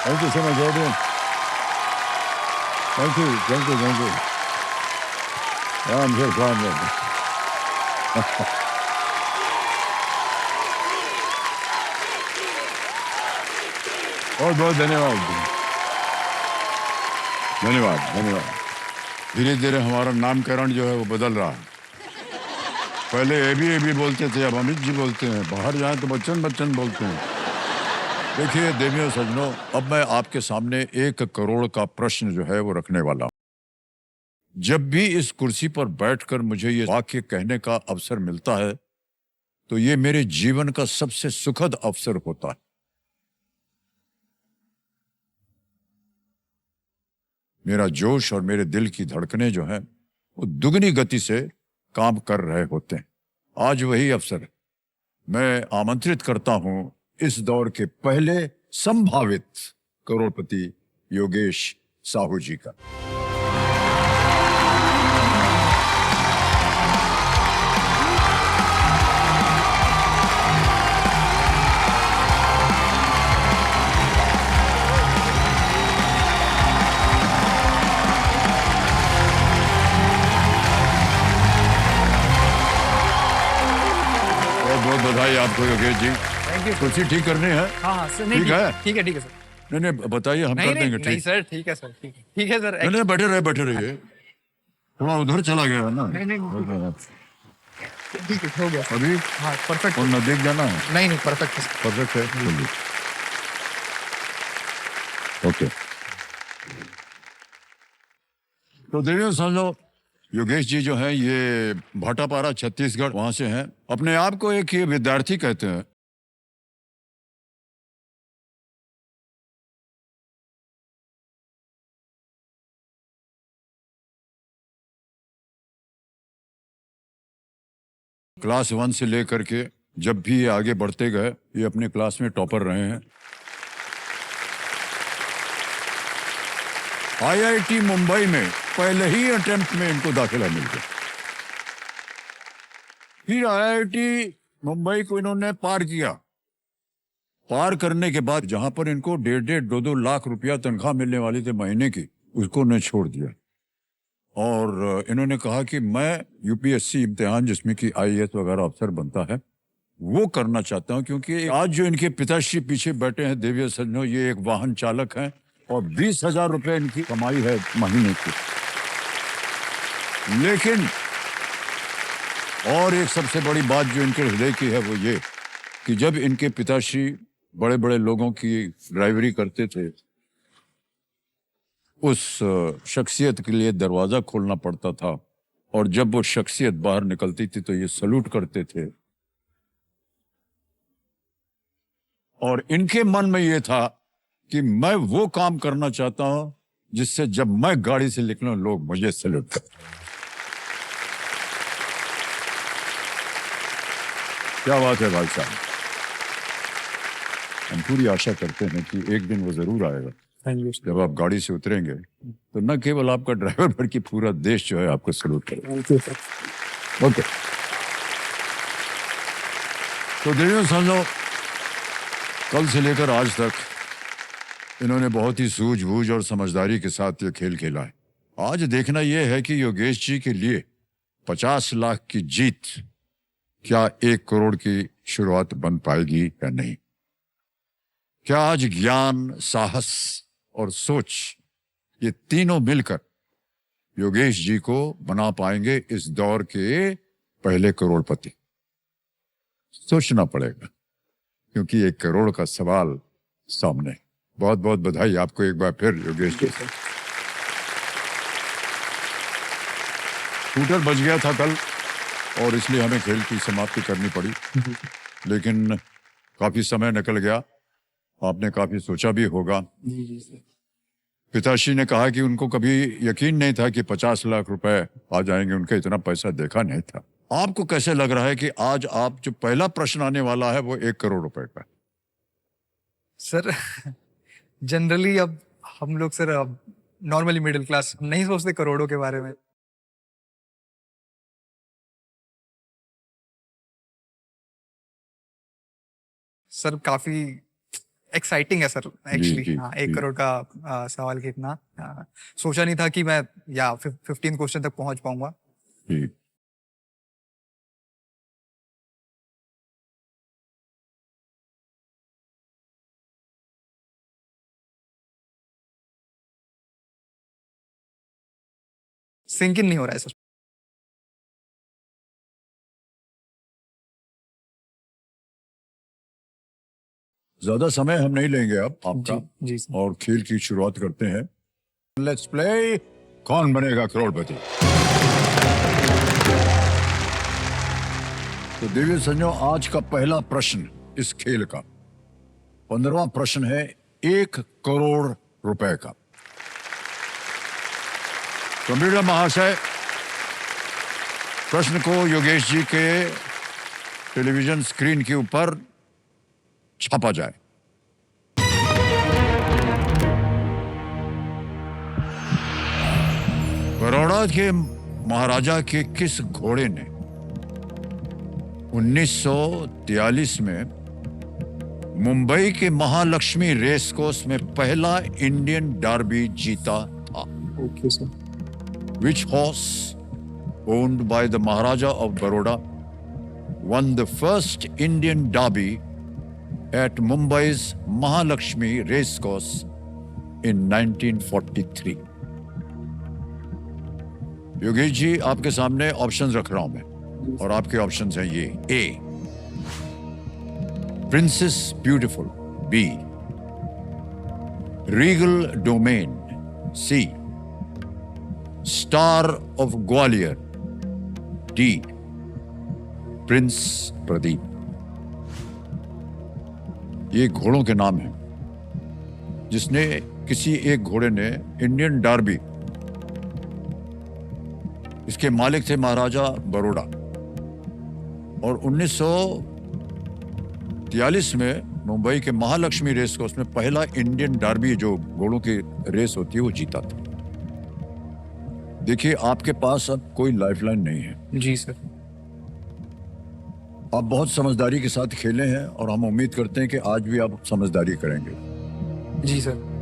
Thank you so much Adrian, thank you thank you thank you. Ram Sher Ram बहुत बहुत धन्यवाद, धन्यवाद धन्यवाद। धीरे धीरे हमारा नामकरण जो है वो बदल रहा है। पहले एबी बोलते थे, अब अमित जी बोलते हैं। बाहर जाए तो बच्चन बच्चन बोलते हैं। देखिए देवियों सज्जनों, अब मैं आपके सामने 1 करोड़ का प्रश्न जो है वो रखने वाला हूं। जब भी इस कुर्सी पर बैठकर मुझे ये वाक्य कहने का अवसर मिलता है तो ये मेरे जीवन का सबसे सुखद अवसर होता है। मेरा जोश और मेरे दिल की धड़कनें जो हैं वो दुगनी गति से काम कर रहे होते हैं। आज वही अवसर है। मैं आमंत्रित करता हूं इस दौर के पहले संभावित करोड़पति योगेश साहू जी का। बहुत बधाई आपको योगेश जी। Thank you. कुर्सी ठीक करनी है? हाँ सर, नहीं ठीक है? ठीक है ठीक है सर। नहीं नहीं बताइए, हम नहीं कर देंगे। नहीं सर, ठीक है सर, ठीक है सर। नहीं नहीं बैठे रहिए। थोड़ा उधर चला गया है ना। नहीं ठीक है, हो गया अभी हाँ परफेक्ट। और नजदीक जाना है? नहीं परफेक्ट है। परफेक्ट है, चलिए। ओके, तो देखिए समझो, योगेश जी जो हैं ये भाटापारा छत्तीसगढ़ वहां से हैं। अपने आप को एक ये विद्यार्थी कहते हैं। क्लास 1 से लेकर के जब भी ये आगे बढ़ते गए, ये अपने क्लास में टॉपर रहे हैं। आईआईटी मुंबई में पहले ही अटेम्प्ट में इनको दाखिला मिल गया। फिर आईआईटी मुंबई को इन्होंने पार किया। पार करने के बाद जहां पर इनको 1.5-2 लाख रुपया तनख्वाह मिलने वाली थी महीने की, उसको उन्होंने छोड़ दिया। और इन्होंने कहा कि मैं यूपीएससी इम्तिहान जिसमें कि आईएएस वगैरह अफसर बनता है वो करना चाहता हूं, क्योंकि आज जो इनके पिताश्री पीछे बैठे हैं देवियों सज्जनों, ये एक वाहन चालक हैं और 20,000 रुपए इनकी कमाई है महीने की। लेकिन और एक सबसे बड़ी बात जो इनके हृदय की है वो ये कि जब इनके पिताश्री बड़े बड़े लोगों की ड्राइवरी करते थे, उस शख्सियत के लिए दरवाजा खोलना पड़ता था और जब वो शख्सियत बाहर निकलती थी तो ये सलूट करते थे। और इनके मन में ये था कि मैं वो काम करना चाहता हूं जिससे जब मैं गाड़ी से निकलूं लोग मुझे सैल्यूट करें। क्या बात है भाई साहब। हम पूरी आशा करते हैं कि एक दिन वो जरूर आएगा। जब आप गाड़ी से उतरेंगे तो न केवल आपका ड्राइवर बल्कि पूरा देश जो है आपको सैल्यूट करेगा। ओके, तो देखिए समझो, कल से लेकर आज तक इन्होंने बहुत ही सूझबूझ और समझदारी के साथ ये खेल खेला है। आज देखना यह है कि योगेश जी के लिए 50 लाख की जीत क्या 1 करोड़ की शुरुआत बन पाएगी या नहीं। क्या आज ज्ञान, साहस और सोच ये तीनों मिलकर योगेश जी को बना पाएंगे इस दौर के पहले करोड़पति। सोचना पड़ेगा, क्योंकि 1 करोड़ का सवाल सामने। बहुत बहुत बधाई आपको एक बार फिर योगेश जी। स्कूटर बच गया था कल और इसलिए हमें खेल की समाप्ति करनी पड़ी, लेकिन काफी समय निकल गया। आपने काफी सोचा भी होगा। पिताश्री ने कहा कि उनको कभी यकीन नहीं था कि 50 लाख रुपए आ जाएंगे, उनका इतना पैसा देखा नहीं था। आपको कैसे लग रहा है कि आज आप जो पहला प्रश्न आने वाला है वो 1 करोड़ रुपए का? सर जनरली अब हम लोग सर अब नॉर्मली मिडिल क्लास नहीं सोचते करोड़ों के बारे में। सर काफी एक्साइटिंग है सर जी एक्चुअली। हाँ, जी 1 करोड़ का सवाल कितना सोचा नहीं था कि मैं या 15 क्वेश्चन तक पहुंच पाऊंगा। जी। सिंक इन नहीं हो रहा है सर। ज्यादा समय हम नहीं लेंगे अब जी आपका, जी सर। और खेल की शुरुआत करते हैं। लेट्स प्ले कौन बनेगा करोड़पति। तो देवी संजो, आज का पहला प्रश्न इस खेल का 15वां प्रश्न है 1 करोड़ रुपए का। कंप्यूटर महाशय, प्रश्न को योगेश जी के टेलीविजन स्क्रीन के ऊपर छापा जाए। बड़ौदा के महाराजा के किस घोड़े ने 1943 में मुंबई के महालक्ष्मी रेस कोर्स में पहला इंडियन डर्बी जीता था? Okay sir. Which horse owned by the Maharaja of Baroda won the first Indian Derby at Mumbai's Mahalakshmi Racecourse in 1943? Yogesh ji, आपके सामने ऑप्शंस रख रहा हूं मैं, और आपके ऑप्शंस हैं ये: A princess beautiful, B regal domain, C star of Gwalior, D prince Pradeep. ये घोड़ों के नाम हैं जिसने किसी एक घोड़े ने इंडियन डर्बी, इसके मालिक थे महाराजा बरोड़ा, और 1943 में मुंबई के महालक्ष्मी रेस कोर्स में पहला इंडियन डर्बी, जो घोड़ों की रेस होती है, वो जीता था। देखिए, आपके पास अब कोई लाइफलाइन नहीं है। जी सर। आप बहुत समझदारी के साथ खेले हैं, और हम उम्मीद करते हैं कि आज भी आप समझदारी करेंगे। जी सर।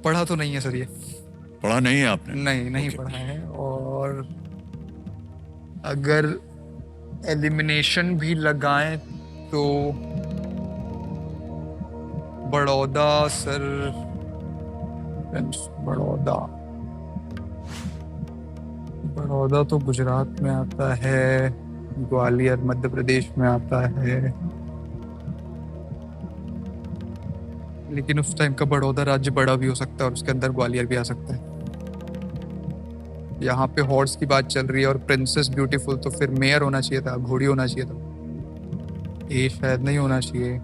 पढ़ा तो नहीं है सर ये। पढ़ा नहीं है आपने? नहीं Okay. पढ़ा है। और अगर एलिमिनेशन भी लगाएं तो बड़ौदा सर, बड़ौदा बड़ौदा तो गुजरात में आता है, ग्वालियर मध्य प्रदेश में आता है, लेकिन उस टाइम का बड़ौदा राज्य बड़ा भी हो सकता है और उसके अंदर ग्वालियर भी आ सकता है। यहाँ पे हॉर्स की बात चल रही है और प्रिंसेस ब्यूटीफुल, तो फिर मेयर होना चाहिए था, घोड़ी होना चाहिए था। ये शायद नहीं होना चाहिए।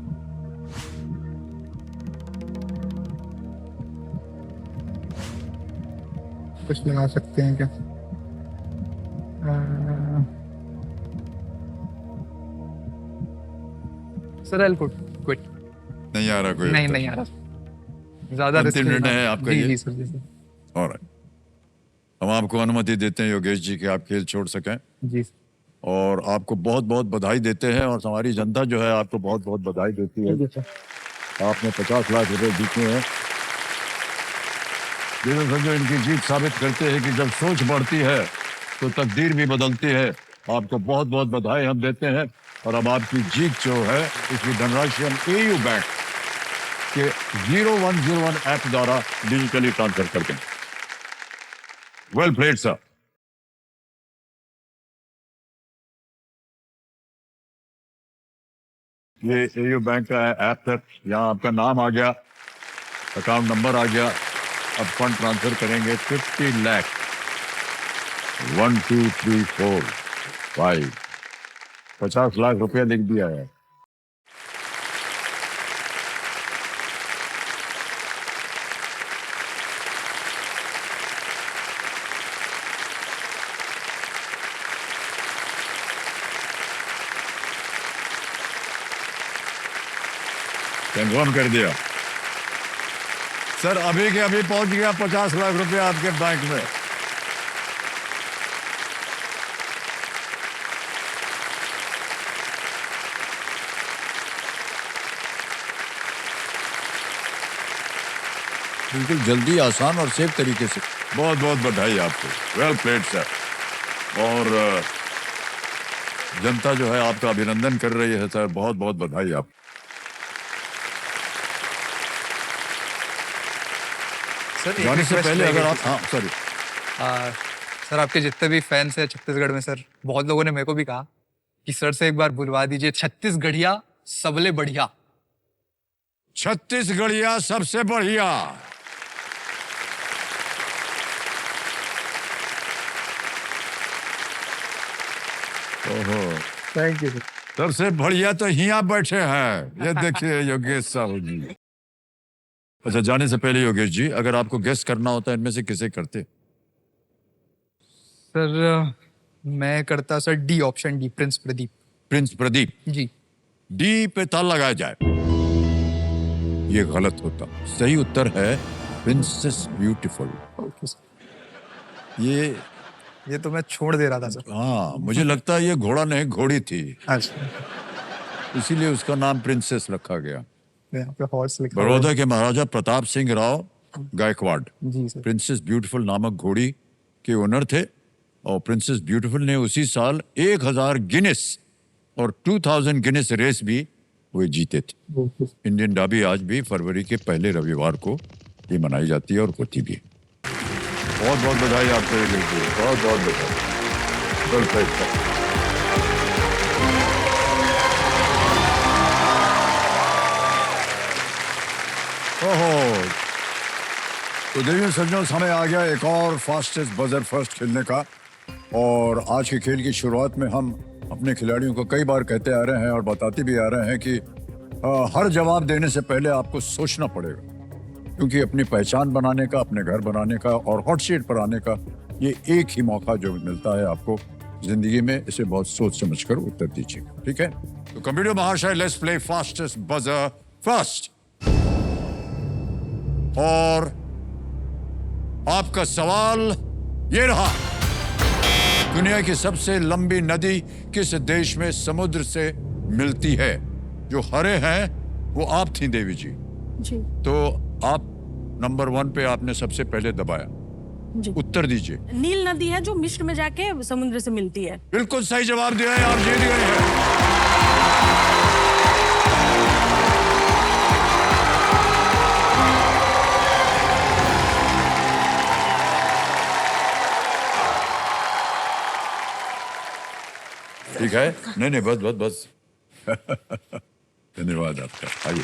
कुछ लगा सकते हैं क्या? Sir I quit. नहीं आ रहा कोई? नहीं आ रहा। ज्यादा अंतिम निर्णय है आपका ये? जी सर, जी सर। ऑलराइट, हम आपको अनुमति देते हैं योगेश जी कि आप खेल छोड़ सकें, जी और आपको बहुत बहुत बधाई देते हैं, और हमारी जनता जो है आपको बहुत बहुत बधाई देती है। आपने 50 लाख रुपए जीते हैं। जो इनकी जीत साबित करते हैं कि जब सोच बढ़ती है तो तकदीर भी बदलती है। आपको बहुत बहुत बधाई हम देते हैं, और अब आपकी जीत जो है इसकी धनराशि हम AU बैंक के 0101 ऐप द्वारा डिजिटली ट्रांसफर करते हैं। Well played sir. ये एयू बैंक का ऐप सर, यहाँ आपका नाम आ गया, अकाउंट नंबर आ गया। अब फंड ट्रांसफर करेंगे 50 लाख। 1 2 3 4 5 50 लाख रुपया लिख दिया है। कंफर्म कर दिया सर, अभी के अभी पहुंच गया 50 लाख रुपया आपके बैंक में। बिल्कुल जल्दी, आसान और सेफ तरीके से। बहुत बहुत बधाई आपको। Well played sir. और जनता जो है आपका अभिनंदन कर रही है सर, बहुत बहुत बधाई आपको। सर एक जाने से request पहले अगर रहेगी आप, सर। हाँ सॉरी, सर आपके जितने भी फैंस हैं छत्तीसगढ़ में सर, बहुत लोगों ने मेरे को भी कहा कि सर से एक बार बुलवा दीजिए छत्तीसगढ़िया सबले बढ़िया। छत्तीसगढ़िया सबसे बढ़िया। ओहो, थैंक यू सर। सबसे बढ़िया तो यहाँ बैठे हैं, ये देखिए योगेश साहू जी। अच्छा, जाने से पहले योगेश जी, अगर आपको गेस करना होता है इनमें से किसे करते? सर मैं करता sir D, option D, prince Pradeep prince Pradeep. जी। डी पे ताला लगाया जाए। ये गलत होता, सही उत्तर है प्रिंसेस ब्यूटीफुल। ओके सर, ये ये तो मैं छोड़ दे रहा था सर। हाँ, मुझे लगता है ये घोड़ा नहीं घोड़ी थी, अच्छा, इसीलिए उसका नाम प्रिंसेस रखा गया। यहाँ पे हॉर्स लिखा हुआ बड़ौदा के महाराजा प्रताप सिंह राव गायकवाड़ है। जी सर। प्रिंसेस ब्यूटीफुल नामक घोड़ी के ओनर थे, और प्रिंसेस ब्यूटीफुल ने उसी साल 1000 गिनेस और 2000 गिनेस रेस भी वो जीते थे। इंडियन डाबी आज भी फरवरी के पहले रविवार को ये मनाई जाती है और होती भी है। बहुत बहुत बधाई आपको, बहुत बहुत बधाई। वेल ओहो, तो देखिए सज्जनों, समय आ गया एक और फास्टेस्ट बजर फर्स्ट खेलने का। और आज के खेल की शुरुआत में हम अपने खिलाड़ियों को कई बार कहते आ रहे हैं और बताते भी आ रहे हैं कि हर जवाब देने से पहले आपको सोचना पड़ेगा, क्योंकि अपनी पहचान बनाने का, अपने घर बनाने का और हॉट सीट पर आने का ये एक ही मौका जो मिलता है आपको जिंदगी में। इसे बहुत सोच समझ कर उत्तर दीजिएगा, ठीक है? तो कंप्यूटर महाशय, let's play fastest buzzer first. और आपका सवाल ये रहा, दुनिया की सबसे लंबी नदी किस देश में समुद्र से मिलती है? जो हरे हैं वो आप थी देवी जी। तो आप नंबर 1 पे आपने सबसे पहले दबाया। जी। उत्तर दीजिए। नील नदी है जो मिस्र में जाके समुद्र से मिलती है। बिल्कुल सही जवाब दिया है, आप जीत गए हैं। ठीक है, नहीं नहीं, बस बस बस। धन्यवाद आपका। आइए।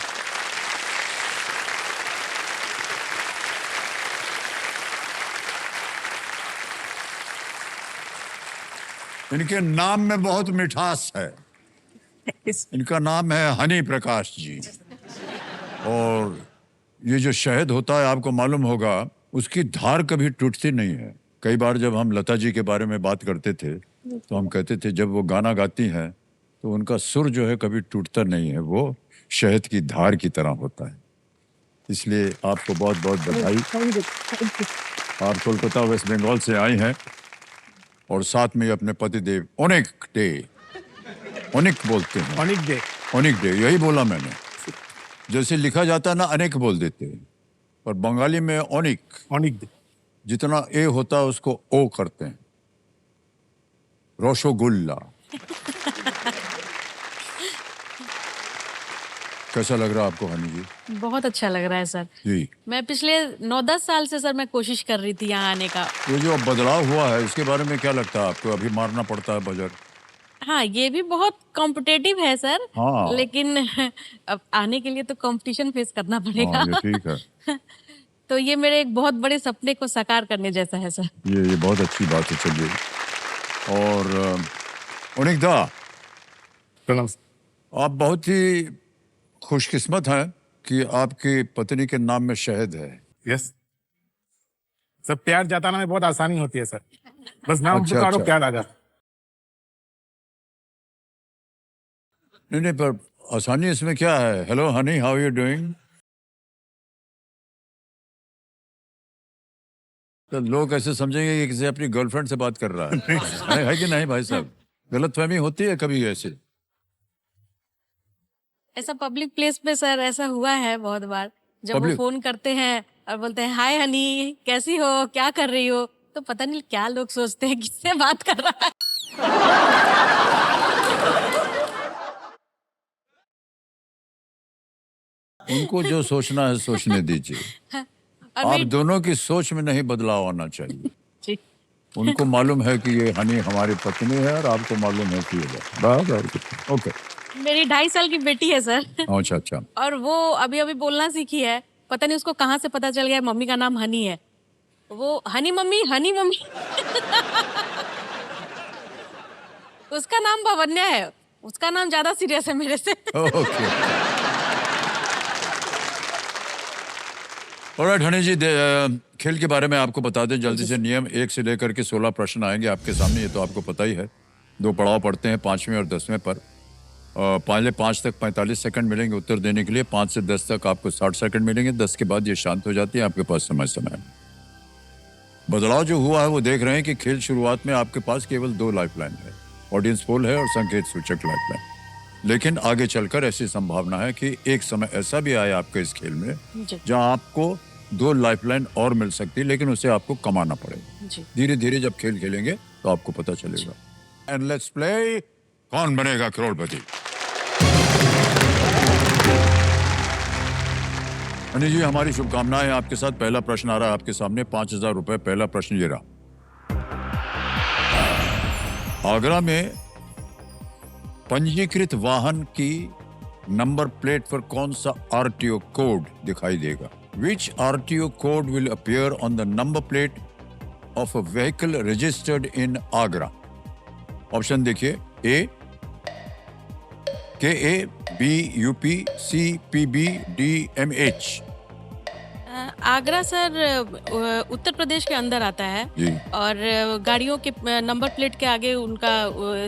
इनके नाम में बहुत मिठास है। इनका नाम है हनी प्रकाश जी। और ये जो शहद होता है, आपको मालूम होगा, उसकी धार कभी टूटती नहीं है। कई बार जब हम लता जी के बारे में बात करते थे तो हम कहते थे जब वो गाना गाती हैं तो उनका सुर जो है कभी टूटता नहीं है, वो शहद की धार की तरह होता है। इसलिए आपको बहुत बहुत बधाई। आप कोलकाता वेस्ट बंगाल से आई हैं और साथ में अपने पतिदेव ओनिक डे, ओनिक बोलते हैं, ओनिक डे यही बोला मैंने। जैसे लिखा जाता है ना, अनेक बोल देते हैं, और बंगाली में ओनिक डे, जितना ए होता है उसको ओ करते हैं। रसगुल्ला। कैसा लग रहा है आपको हनी जी? बहुत अच्छा लग रहा है सर। जी, मैं पिछले 9-10 साल से सर मैं कोशिश कर रही थी यहाँ आने का। ये जो अब बदलाव हुआ है इसके बारे में क्या लगता है आपको? अभी मारना पड़ता है बजट? हाँ, ये भी बहुत कॉम्पिटेटिव है सर। हाँ। लेकिन अब आने के लिए तो कंपटीशन फेस करना पड़ेगा। हाँ, ये ठीक है। तो ये मेरे एक बहुत बड़े सपने को साकार करने जैसा है सर। ये बहुत अच्छी बात है, चलिए। और उनिकदा, प्रणाम। आप बहुत ही खुशकिस्मत हैं कि आपकी पत्नी के नाम में शहद है। यस सर, प्यार जताना में बहुत आसानी होती है सर, बस नाम अच्छा, पुकारो अच्छा। प्यार आ जाता। नहीं नहीं, पर आसानी इसमें क्या है? Hello Honey, how you doing? तो लोग ऐसे समझेंगे कि किसी अपनी गर्लफ्रेंड से बात कर रहा है कि नहीं भाई साहब? गलतफहमी होती है कभी ऐसे? ऐसा पब्लिक प्लेस पे सर ऐसा हुआ है बहुत बार, जब वो Public- फोन करते हैं और बोलते हैं हाय हनी कैसी हो, क्या कर रही हो, तो पता नहीं क्या लोग सोचते हैं किससे बात कर रहा है। उनको जो सोचना है सोचने दीजिए। और आप मेरी दोनों की सोच में नहीं बदलाव आना चाहिए। जी, उनको मालूम है कि ये हनी हमारी पत्नी है और आपको मालूम है कि ये बराबर। ओके। मेरी 2.5 साल की बेटी है सर। अच्छा अच्छा। और वो अभी अभी बोलना सीखी है, पता नहीं उसको कहाँ से पता चल गया मम्मी का नाम हनी है। वो हनी मम्मी हनी मम्मी। उसका नाम भवन्या है, उसका नाम ज्यादा सीरियस है मेरे से। ओके। ऑलराइट हनी जी, खेल के बारे में आपको बता दें जल्दी से। नियम 1 से लेकर के 16 प्रश्न आएंगे आपके सामने, ये तो आपको पता ही है। 2 पड़ाव पड़ते हैं, 5वें और 10वें पर। पहले 5 तक 45 सेकंड मिलेंगे उत्तर देने के लिए, 5 से 10 तक आपको 60 सेकंड मिलेंगे, 10 के बाद ये शांत हो जाती है, आपके पास समय। बदलाव जो हुआ है वो देख रहे हैं कि खेल शुरुआत में आपके पास केवल 2 लाइफलाइन है, ऑडियंस पोल है और संकेत सूचक लाइफलाइन। लेकिन आगे चलकर ऐसी संभावना है कि एक समय ऐसा भी आए आपके इस खेल में जी जहां आपको 2 लाइफलाइन और मिल सकती है, लेकिन उसे आपको कमाना पड़ेगा। जी। धीरे धीरे जब खेल खेलेंगे तो आपको पता चलेगा। एंड लेट्स प्ले कौन बनेगा करोड़पति। अनिल जी, हमारी शुभकामनाएं आपके साथ। पहला प्रश्न आ रहा है आपके सामने, 5,000 रुपए। पहला प्रश्न ये रहा, आगरा में पंजीकृत वाहन की नंबर प्लेट पर कौन सा आरटीओ कोड दिखाई देगा? Which RTO code will appear on the number plate of a vehicle registered in Agra? Option देखिए, A KA, B UP, C PB, D MH। Agra sir Uttar Pradesh के अंदर आता है। जी। और गाड़ियों के नंबर प्लेट के आगे उनका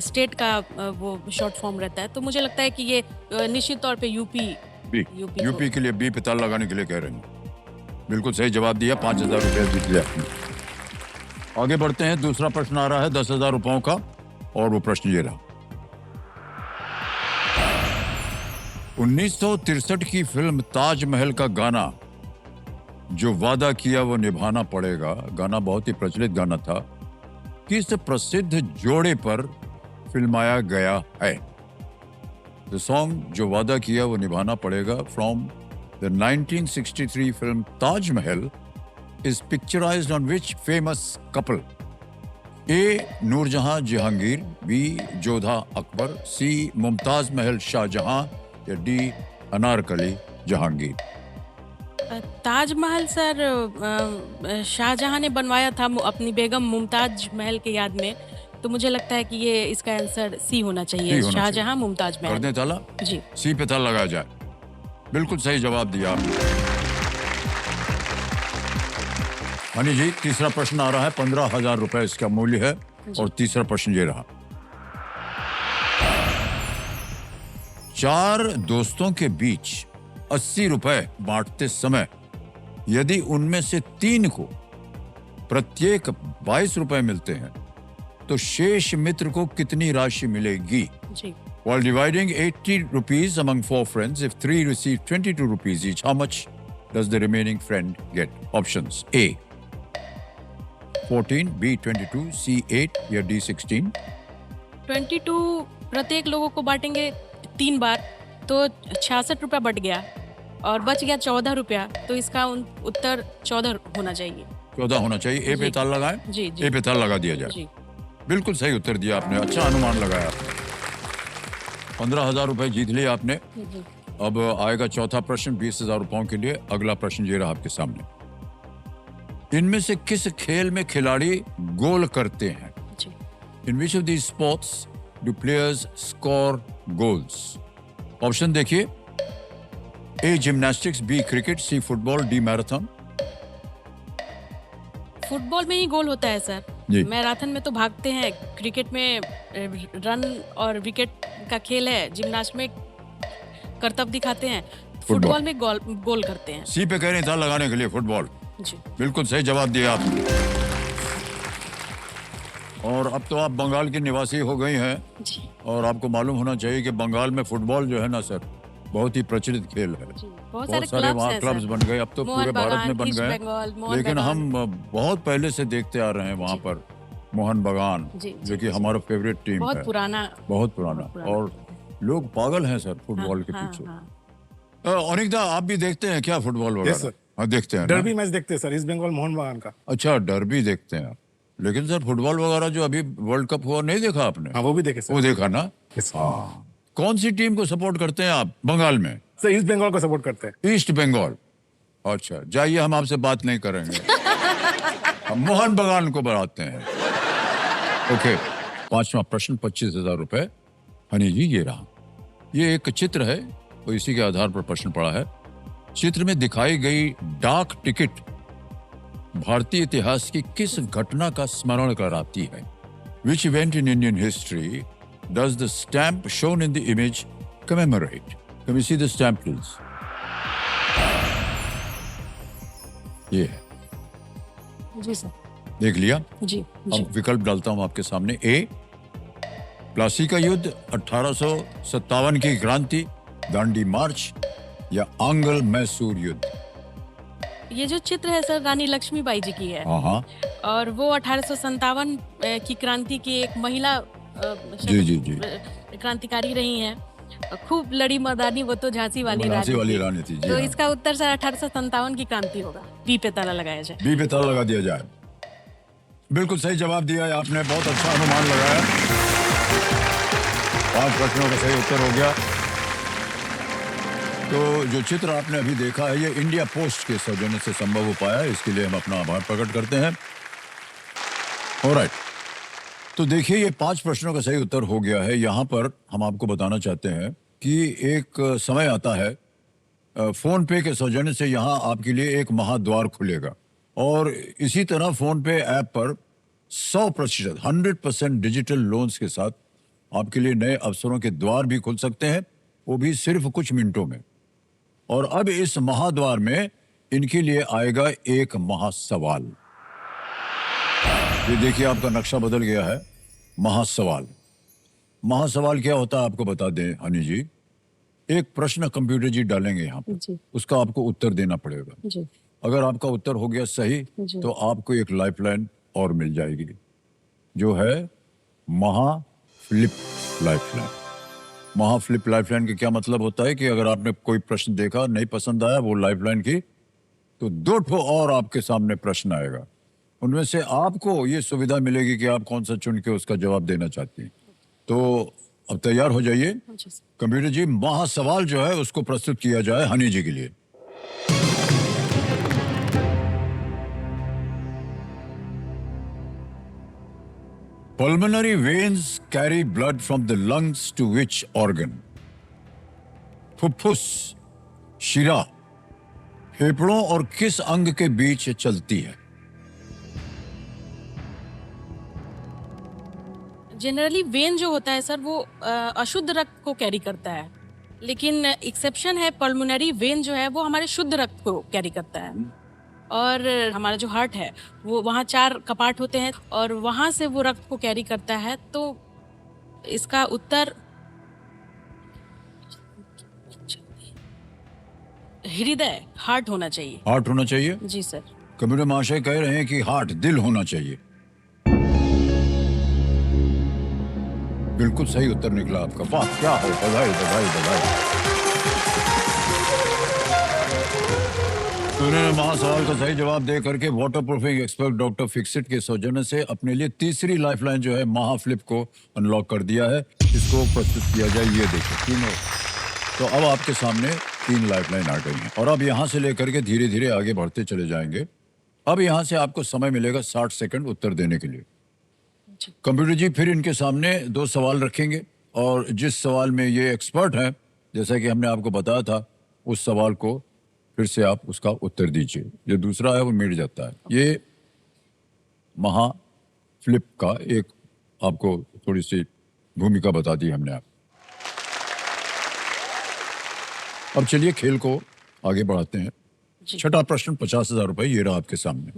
स्टेट का वो शॉर्ट फॉर्म रहता है, तो मुझे लगता है कि ये निश्चित तौर पे यूपी बी, यूपी के लिए बी पे ताला लगाने के लिए कह रहे हैं। बिल्कुल सही जवाब दिया, 5,000 रुपए जीत लिया आपने। आगे बढ़ते हैं, दूसरा प्रश्न आ रहा है 10,000 रुपयों का, और वो प्रश्न ये रहा, 1963 की फिल्म ताजमहल का गाना जो वादा किया वो निभाना पड़ेगा, गाना बहुत ही प्रचलित गाना था, किस प्रसिद्ध जोड़े पर फिल्माया गया है? द सॉन्ग जो वादा किया वो निभाना पड़ेगा from the 1963 film Taj Mahal is picturized on which famous couple? A. Noor Jahan Jahangir, B. Jodha Akbar, C. Mumtaz Mahal Shah Jahan, या D. अनारकली जहांगीर? ताजमहल सर शाहजहां ने बनवाया था अपनी बेगम मुमताज महल के याद में, तो मुझे लगता है कि ये इसका आंसर सी होना चाहिए, शाहजहां मुमताज कर महल। दें ताला? जी। सी पे ताला लगाया जाए। बिल्कुल सही जवाब दिया आपने। हनी जी, तीसरा प्रश्न आ रहा है, 15,000 रुपए इसका मूल्य है, और तीसरा प्रश्न ये रहा, 4 दोस्तों के बीच 80 रुपए बांटते समय यदि उनमें से 3 को प्रत्येक 22 रुपए मिलते हैं तो शेष मित्र को कितनी राशि मिलेगी? जी। While dividing 80 rupees among 4 friends, if 3 receive 22 rupees each, how much does the remaining friend get? Options: A 14, B 22, C 8, या D 16? 22 प्रत्येक लोगों को बांटेंगे 3 बार, तो 66 रुपया बट गया और बच गया 14 रुपया, तो इसका उत्तर 14 होना चाहिए। 14 होना चाहिए। ए पे जी। ताल लगाएं। जी, जी। ए पे ताल लगा दिया जाए। जी। बिल्कुल सही उत्तर दिया आपने, अच्छा अनुमान लगाया आपने। 15,000 रुपए जीत लिए आपने। जी। अब आएगा चौथा प्रश्न 20,000 रुपयों के लिए। अगला प्रश्न ये रहा आपके सामने। इनमें से किस खेल में खिलाड़ी गोल करते हैं? जी। In which of these sports do players score goals? Option देखिए। A gymnastics, B cricket, C football, D marathon. Football में ही गोल होता है सर। जी। मैराथन में तो भागते हैं, क्रिकेट में रन और विकेट का खेल है, जिम्नास्ट में करतब दिखाते हैं, फुटबॉल में गोल करते हैं। सी पे कह रहे हैं ताल लगाने के लिए फुटबॉल। जी। बिल्कुल सही जवाब दिया आपने। और अब तो आप बंगाल की निवासी हो गई हैं जी। और आपको मालूम होना चाहिए कि बंगाल में फुटबॉल जो है ना सर, बहुत ही प्रचलित खेल है। जी। बहुत सारे वहाँ क्लब्स बन गए, अब तो पूरे भारत में बन गए। लेकिन हम बहुत पहले से देखते आ रहे हैं वहाँ पर मोहन बगान, जी, जो कि हमारा फेवरेट टीम बहुत है। पुराना। बहुत पुराना। और लोग पागल हैं सर फुटबॉल के हाँ, पीछे। हाँ। अनिकदा, आप भी देखते हैं क्या फुटबॉल वगैरह? सर। हाँ, देखते हैं ना? डर्बी मैच देखते हैं सर, ईस्ट बंगाल मोहन बगान का। अच्छा, डर्बी देखते हैं। लेकिन सर फुटबॉल वगैरह जो अभी वर्ल्ड कप हुआ नहीं देखा आपने? हाँ, वो भी देखे सर। वो देखा ना? Yes, sir। हाँ। कौन सी टीम को सपोर्ट करते हैं आप बंगाल में? सर ईस्ट बंगाल को सपोर्ट करते हैं। ईस्ट बंगाल। अच्छा, जाइए, हम आपसे बात नहीं करेंगे। हम मोहन बगान को बढ़ाते हैं। ओके, पांचवा प्रश्न 25,000 रुपए। हनी जी, ये रहा। ये एक चित्र है और इसी के आधार पर प्रश्न पड़ा है। चित्र में दिखाई गई डाक टिकट भारतीय इतिहास की किस घटना का स्मरण कराती है? Which event in Indian history does the stamp shown in the image commemorate? Can we see the stamp, please? ये है, जी सर। देख लिया? जी। जी। अब विकल्प डालता हूं आपके सामने। ए, प्लासी का युद्ध, 1857 की क्रांति, दांडी मार्च, या आंग्ल मैसूर युद्ध। ये जो चित्र है सर रानी लक्ष्मीबाई जी की है। हाँ हाँ, और वो 1857 की क्रांति की एक महिला जी जी जी, क्रांतिकारी रही हैं। खूब लड़ी मर्दानी, वो तो झांसी वाली झांसी वाली थी। रानी थी जी। तो हाँ। इसका उत्तर सर 1857 की क्रांति होगा। बी पे ताला लगाया जाए। बी पे ताला लगा दिया जाए। बिल्कुल सही जवाब दिया है आपने, बहुत अच्छा अनुमान लगाया। 5 प्रश्नों का सही उत्तर हो गया। तो जो चित्र आपने अभी देखा है, ये इंडिया पोस्ट के सौजन्य से संभव हो पाया है, इसके लिए हम अपना आभार प्रकट करते हैं। ऑलराइट, तो देखिए, ये 5 प्रश्नों का सही उत्तर हो गया है। यहाँ पर हम आपको बताना चाहते हैं कि एक समय आता है, फोन पे के सौजन्य से यहाँ आपके लिए एक महाद्वार खुलेगा और इसी तरह फोन पे ऐप पर 100% 100% डिजिटल लोन्स के साथ आपके लिए नए अवसरों के द्वार भी खुल सकते हैं, वो भी सिर्फ कुछ मिनटों में। और अब इस महाद्वार में इनके लिए आएगा एक महासवाल। ये देखिए, आपका नक्शा बदल गया है। महासवाल। महासवाल क्या होता है आपको बता दें हनी जी। एक प्रश्न कंप्यूटर जी डालेंगे यहाँ पर, जी। उसका आपको उत्तर देना पड़ेगा। जी। अगर आपका उत्तर हो गया सही जी। तो आपको एक लाइफलाइन और मिल जाएगी, जो है महाफ्लिप लाइफलाइन। महाफ्लिप लाइफलाइन का क्या मतलब होता है कि अगर आपने कोई प्रश्न देखा, नहीं पसंद आया वो लाइफलाइन की, तो 2 ठो और आपके सामने प्रश्न आएगा। उनमें से आपको ये सुविधा मिलेगी कि आप कौन सा चुन के उसका जवाब देना चाहती हैं। तो अब तैयार हो जाइए कंप्यूटर जी, महासवाल जो है उसको प्रस्तुत किया जाए हनी जी के लिए। Pulmonary veins carry blood from the lungs to which organ? फुफ्फुस, शिरा, फेफड़ों और किस अंग के बीच चलती है? जनरली वेन जो होता है सर वो अशुद्ध रक्त को कैरी करता है, लेकिन एक्सेप्शन है, पल्मोनरी वेन जो है वो हमारे शुद्ध रक्त को कैरी करता है। और हमारा जो हार्ट है वो वहाँ 4 कपाट होते हैं और वहाँ से वो रक्त को कैरी करता है। तो इसका उत्तर हृदय, हार्ट होना चाहिए। हार्ट होना चाहिए? जी सर। कंप्यूटर महाशय कह रहे हैं कि हार्ट, दिल होना चाहिए। बिल्कुल सही उत्तर निकला आपका। वाह, क्या हो, बधाई बधाई बधाई। तूने महासवाल का सही जवाब दे करके water proofing expert doctor Fixit के सौजन्य से अपने लिए तीसरी लाइफलाइन जो है महाफ्लिप को अनलॉक कर दिया है। इसको प्रस्तुत किया जाए, ये देखो तीनों। तो अब आपके सामने 3 लाइफलाइन आ गई हैं और अब यहाँ से लेकर के धीरे धीरे आगे बढ़ते चले जाएंगे। अब यहाँ से आपको समय मिलेगा 60 सेकंड उत्तर देने के लिए। कंप्यूटर जी फिर इनके सामने 2 सवाल रखेंगे और जिस सवाल में ये एक्सपर्ट हैं, जैसा कि हमने आपको बताया था, उस सवाल को फिर से आप उसका उत्तर दीजिए। जो दूसरा है वो मिट जाता है। ये महा फ्लिप का एक आपको थोड़ी सी भूमिका बता दी हमने आप। अब चलिए खेल को आगे बढ़ाते हैं। छठा प्रश्न 50,000 रुपए ये रहा आपके सामने।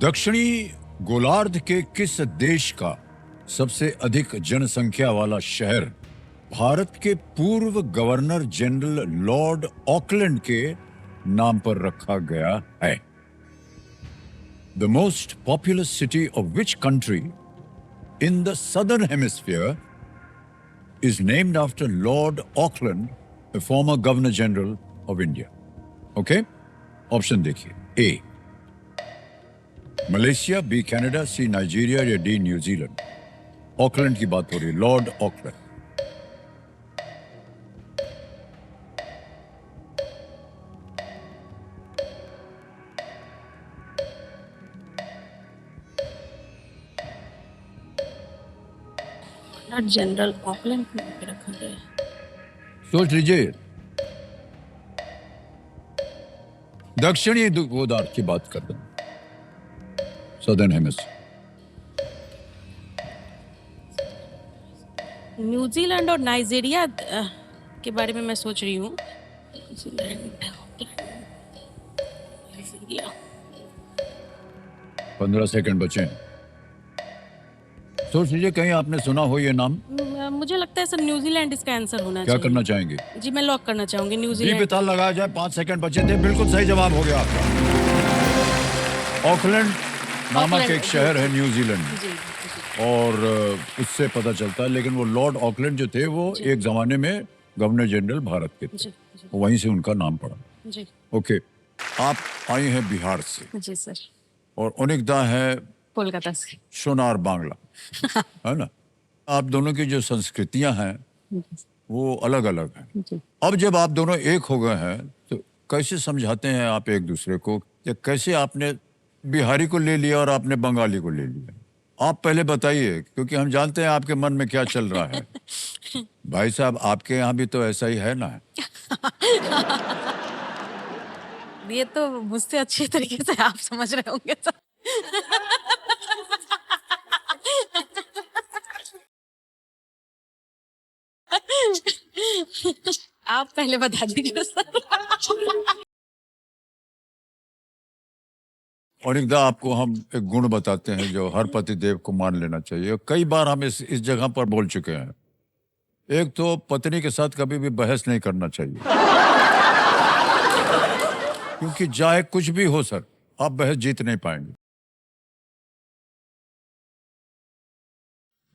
दक्षिणी गोलार्ध के किस देश का सबसे अधिक जनसंख्या वाला शहर भारत के पूर्व गवर्नर जनरल लॉर्ड ऑकलैंड के नाम पर रखा गया है? The most populous city of which country in the southern hemisphere is named after Lord Auckland, a former Governor General of India. Okay? Option देखिए। A. Malaysia, B. Canada, C. Nigeria या D. New Zealand. Auckland की बात हो रही है, Lord Auckland. Not general Auckland में रखा गया है। सोच लीजिए। दक्षिणी गोलार्ध की बात करते हैं, सदर्न हेमिस्फीयर। न्यूजीलैंड और नाइजीरिया के बारे में मैं सोच रही हूँ। New Zealand, Nigeria. 15 सेकंड बचे हैं। सोच लीजिए, कहीं आपने सुना हो ये नाम? मुझे लगता है सर न्यूजीलैंड इसका आंसर होना क्या चाहिए। करना चाहेंगे? जी मैं लॉक करना चाहूंगी जी न्यूजीलैंड। पिता लगाया जाए। 5 सेकंड बचे थे। बिल्कुल सही जवाब हो गया आपका। ऑकलैंड नामक ऑकलैंड, एक शहर है न्यूजीलैंड में। जी, और उससे पता चलता है। लेकिन वो लॉर्ड ऑकलैंड जो थे वो एक जमाने में गवर्नर जनरल भारत के थे। जी, वहीं से उनका नाम पड़ा। जी, ओके, आप आई हैं बिहार से जी सर। और अनिकदा है कोलकाता से। सोनार बांग्ला, है ना? आप दोनों की जो संस्कृतियां हैं वो अलग अलग हैं। जी। अब जब आप दोनों एक हो गए हैं तो कैसे समझाते हैं आप एक दूसरे को, या कैसे आपने बिहारी को ले लिया और आपने बंगाली को ले लिया? आप पहले बताइए, क्योंकि हम जानते हैं आपके मन में क्या चल रहा है। भाई साहब, आपके यहाँ भी तो ऐसा ही है ना? ये तो मुझसे अच्छे तरीके से आप समझ रहे होंगे सर। आप पहले बता दीजिए सर। और एक आपको हम एक गुण बताते हैं जो हर पति देव को मान लेना चाहिए। कई बार हम इस जगह पर बोल चुके हैं। एक तो पत्नी के साथ कभी भी बहस नहीं करना चाहिए, क्योंकि चाहे कुछ भी हो सर, आप बहस जीत नहीं पाएंगे।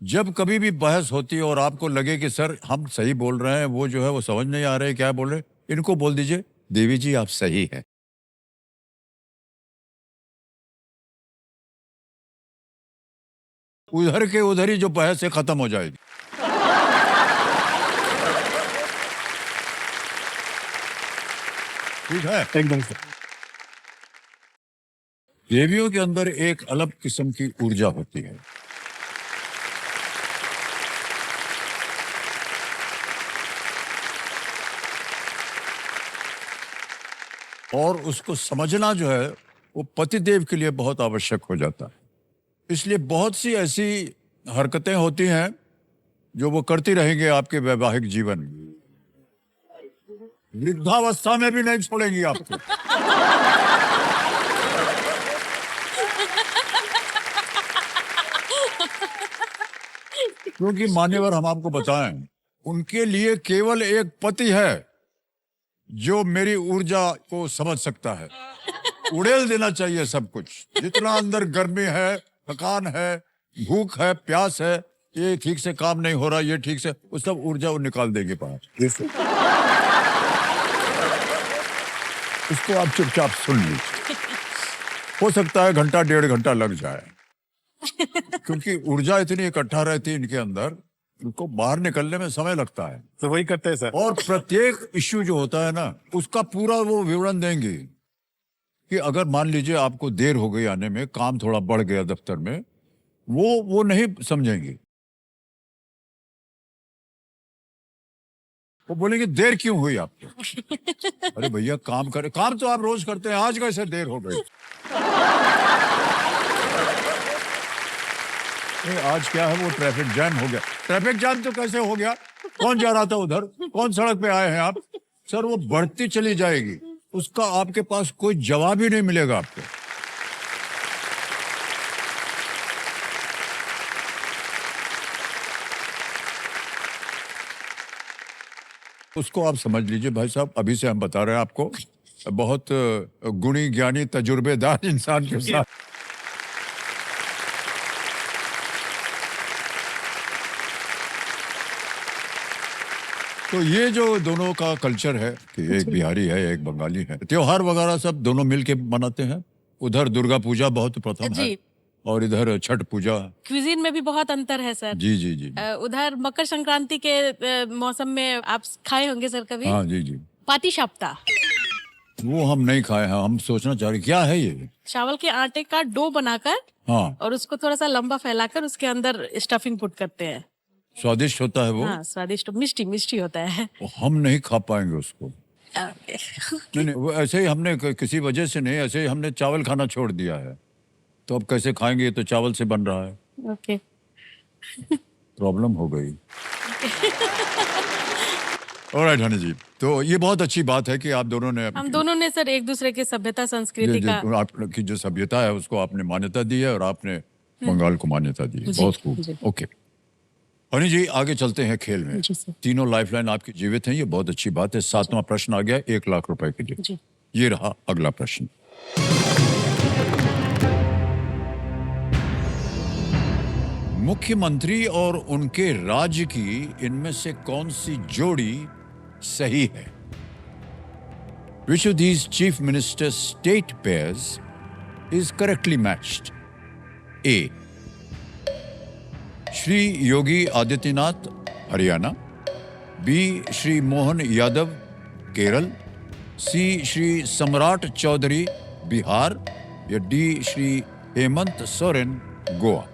जब कभी भी बहस होती है और आपको लगे कि सर हम सही बोल रहे हैं, वो जो है वो समझ नहीं आ रहे क्या बोल रहे, इनको बोल दीजिए, देवी जी आप सही है। उधर के उधर ही जो बहस है खत्म हो जाएगी। ठीक है? एकदम सर। देवियों के अंदर एक अलग किस्म की ऊर्जा होती है। और उसको समझना जो है वो पतिदेव के लिए बहुत आवश्यक हो जाता है। इसलिए बहुत सी ऐसी हरकतें होती हैं जो वो करती रहेंगे आपके वैवाहिक जीवन में। वृद्धावस्था में भी नहीं छोड़ेंगी आपको। क्योंकि मान्यवर हम आपको बताएं, उनके लिए केवल एक पति है जो मेरी ऊर्जा को समझ सकता है। उड़ेल देना चाहिए सब कुछ, जितना अंदर गर्मी है, थकान है, भूख है, प्यास है, ये ठीक से काम नहीं हो रहा, ये ठीक से, वो सब ऊर्जा वो निकाल देंगे बाहर। उसको आप चुपचाप सुन लीजिए। हो सकता है घंटा 1.5 घंटा लग जाए, क्योंकि ऊर्जा इतनी इकट्ठा रहती है इनके अंदर, इनको बाहर निकलने में समय लगता है। तो वही करते हैं सर। और प्रत्येक इश्यू जो होता है ना, उसका पूरा वो विवरण देंगे कि अगर मान लीजिए आपको देर हो गई आने में, काम थोड़ा बढ़ गया दफ्तर में, वो नहीं समझेंगे। वो बोलेंगे देर क्यों हुई आपको? अरे भैया काम करे, काम तो आप रोज करते हैं, आज कैसे देर हो गई? नहीं, आज क्या है, वो ट्रैफिक जैम हो गया। ट्रैफिक जैम तो कैसे हो गया? कौन जा रहा था उधर? कौन सड़क पे आए हैं आप? सर वो बढ़ती चली जाएगी, उसका आपके पास कोई जवाब ही नहीं मिलेगा आपको। उसको आप समझ लीजिए भाई साहब, अभी से हम बता रहे हैं आपको, बहुत गुणी ज्ञानी तजुर्बेदार इंसान के साथ। तो ये जो दोनों का कल्चर है कि एक बिहारी है एक बंगाली है, त्योहार वगैरह सब दोनों मिलके मनाते हैं। उधर दुर्गा पूजा बहुत प्रथम है जी। और इधर छठ पूजा। क्विजीन में भी बहुत अंतर है सर। जी जी जी। उधर मकर संक्रांति के मौसम में आप खाए होंगे सर कभी? हाँ जी जी। पाटीशाप्ता। वो हम नहीं खाए हैं, हम सोचना चाह रहे क्या है ये। चावल के आटे का डो बनाकर हाँ, और उसको थोड़ा सा लंबा फैलाकर उसके अंदर स्टफिंग पुट करते हैं। स्वादिष्ट होता है वो। हाँ, स्वादिष्ट, मिष्टी मिष्टी होता है। वो हम नहीं खा पाएंगे उसको। नहीं नहीं, वो ऐसे ही हमने किसी वजह से नहीं, ऐसे ही हमने चावल खाना छोड़ दिया है। तो अब कैसे खाएंगे, ये तो चावल से बन रहा है। ओके। प्रॉब्लम हो गई। ऑलराइट हनी जी, तो ये बहुत अच्छी बात है कि आप दोनों ने हम दोनों ने सर एक दूसरे की सभ्यता संस्कृति का आपकी जो सभ्यता है उसको आपने मान्यता दी है और आपने बंगाल को मान्यता दी है। जी, बहुत खूब। जी। ओके हनी जी, आगे चलते हैं खेल में। जी सर। तीनों लाइफलाइन आपकी जीवित हैं, ये बहुत अच्छी बात है। 7वां प्रश्न आ गया 1 लाख रुपए के लिए। जी। ये रहा अगला प्रश्न। मुख्यमंत्री और उनके राज्य की इनमें से कौन सी जोड़ी सही है? Which of these chief minister state pairs is correctly matched? A. Shri Yogi Adityanath Haryana, B. Shri Mohan Yadav Kerala, C. Shri Samrat Chaudhary Bihar, या D. Shri Hemant Soren Goa.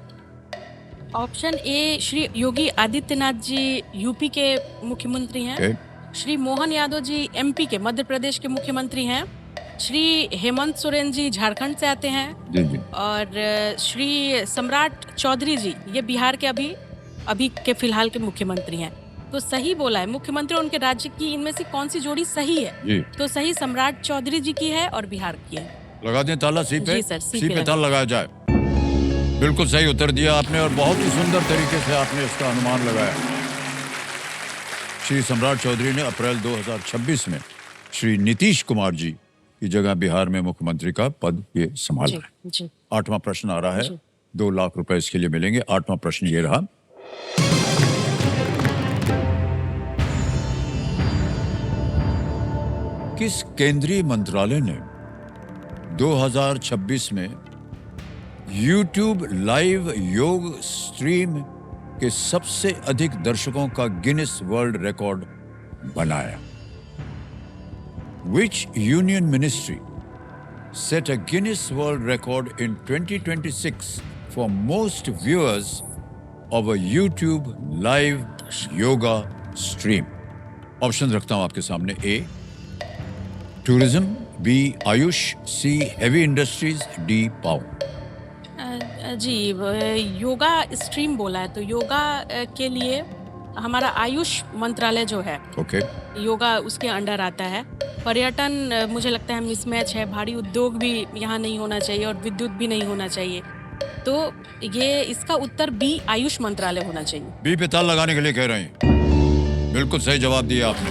Option A Shri Yogi Adityanath ji UP के मुख्यमंत्री हैं। Okay. श्री मोहन यादव जी एमपी के, मध्य प्रदेश के मुख्यमंत्री हैं। श्री हेमंत सोरेन जी झारखंड से आते हैं। जी जी। और श्री सम्राट चौधरी जी ये बिहार के अभी के फिलहाल के मुख्यमंत्री हैं। तो सही बोला है, मुख्यमंत्री और उनके राज्य की इनमें से कौन सी जोड़ी सही है? जी। तो सही सम्राट चौधरी जी की है और बिहार की है। लगा दें ताला सी पे? जी सर, सी सी पे पे ताला लगाया जाए। बिल्कुल सही उत्तर दिया आपने और बहुत ही सुंदर तरीके से आपने इसका अनुमान लगाया। श्री सम्राट चौधरी ने अप्रैल 2026 में श्री नीतीश कुमार जी की जगह बिहार में मुख्यमंत्री का पद ये संभाला है। जी। 8वां प्रश्न आ रहा है, 2 लाख रुपए इसके लिए मिलेंगे। 8वां प्रश्न ये रहा। किस केंद्रीय मंत्रालय ने 2026 में YouTube लाइव योग स्ट्रीम के सबसे अधिक दर्शकों का गिनीज वर्ल्ड रिकॉर्ड बनाया? Which union ministry set a Guinness World Record in 2026 for most viewers of a YouTube live yoga stream? Option रखता हूं आपके सामने। ए टूरिज्म, बी आयुष, सी हेवी इंडस्ट्रीज, डी पावर। जी योगा स्ट्रीम बोला है तो योगा के लिए हमारा आयुष मंत्रालय जो है ओके। योगा उसके अंडर आता है। पर्यटन मुझे लगता है मिसमैच है, भारी उद्योग भी यहाँ नहीं होना चाहिए और विद्युत भी नहीं होना चाहिए। तो ये इसका उत्तर बी आयुष मंत्रालय होना चाहिए। बी पे ताल लगाने के लिए कह रहे हैं। बिल्कुल सही जवाब दिया आपने।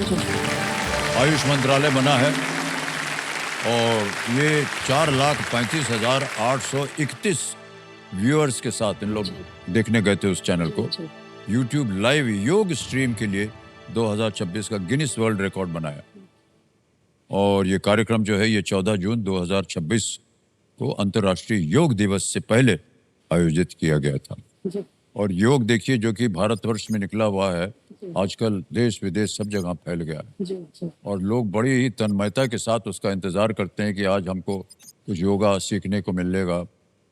आयुष मंत्रालय बना है और ये 4,35,831 व्यूअर्स के साथ इन लोग देखने गए थे उस चैनल को। YouTube लाइव योग स्ट्रीम के लिए 2026 का गिनीज वर्ल्ड रिकॉर्ड बनाया और ये कार्यक्रम जो है ये 14 जून 2026 को अंतर्राष्ट्रीय योग दिवस से पहले आयोजित किया गया था। और योग देखिए जो कि भारतवर्ष में निकला हुआ है, आजकल देश विदेश सब जगह फैल गया है और लोग बड़ी ही तन्मयता के साथ उसका इंतजार करते हैं कि आज हमको कुछ योगा सीखने को मिलेगा।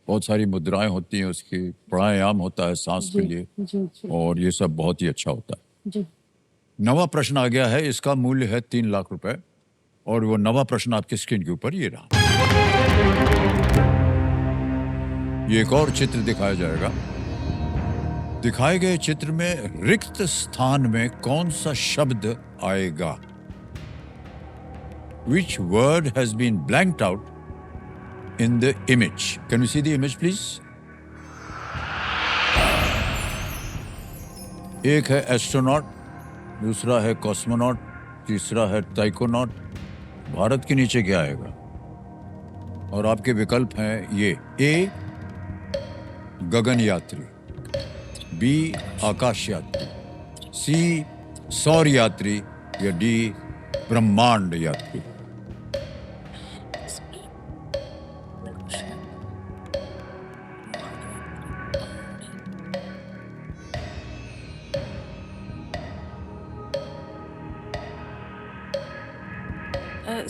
बहुत सारी मुद्राएं होती हैं, उसकी प्राणायाम होता है सांस के लिए और ये सब बहुत ही अच्छा होता है। नवा प्रश्न आ गया है, इसका मूल्य है 3 लाख रुपए और वो नवा प्रश्न आपकी स्क्रीन के ऊपर ये रहा। ये एक और चित्र दिखाया जाएगा। दिखाए गए चित्र में रिक्त स्थान में कौन सा शब्द आएगा? Which word has been blanked out in the image? Can you see the image, please? एक है एस्ट्रोनॉट, दूसरा है कॉस्मोनॉट, तीसरा है टाइकोनॉट। भारत के नीचे क्या आएगा? और आपके विकल्प हैं ये: ए गगन यात्री, बी आकाश यात्री, सी सौर यात्री या डी ब्रह्मांड यात्री।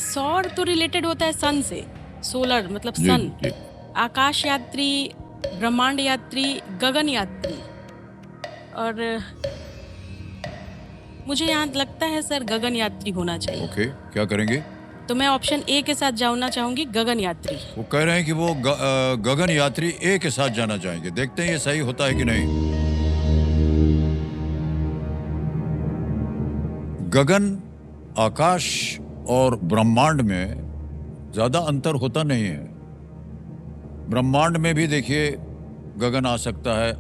सौर तो रिलेटेड होता है सन से, सोलर मतलब जी, सन। जी। आकाश यात्री, ब्रह्मांड यात्री, गगन यात्री। और मुझे यहाँ लगता है सर गगन यात्री होना चाहिए। ओके, क्या करेंगे? तो मैं ऑप्शन ए के साथ जाना चाहूंगी, गगन यात्री। वो कह रहे हैं कि वो गगन यात्री ए के साथ जाना चाहेंगे। देखते हैं ये सही होता है कि नहीं। गगन, आकाश और ब्रह्मांड में ज्यादा अंतर होता नहीं है। ब्रह्मांड में भी देखिए गगन आ सकता है,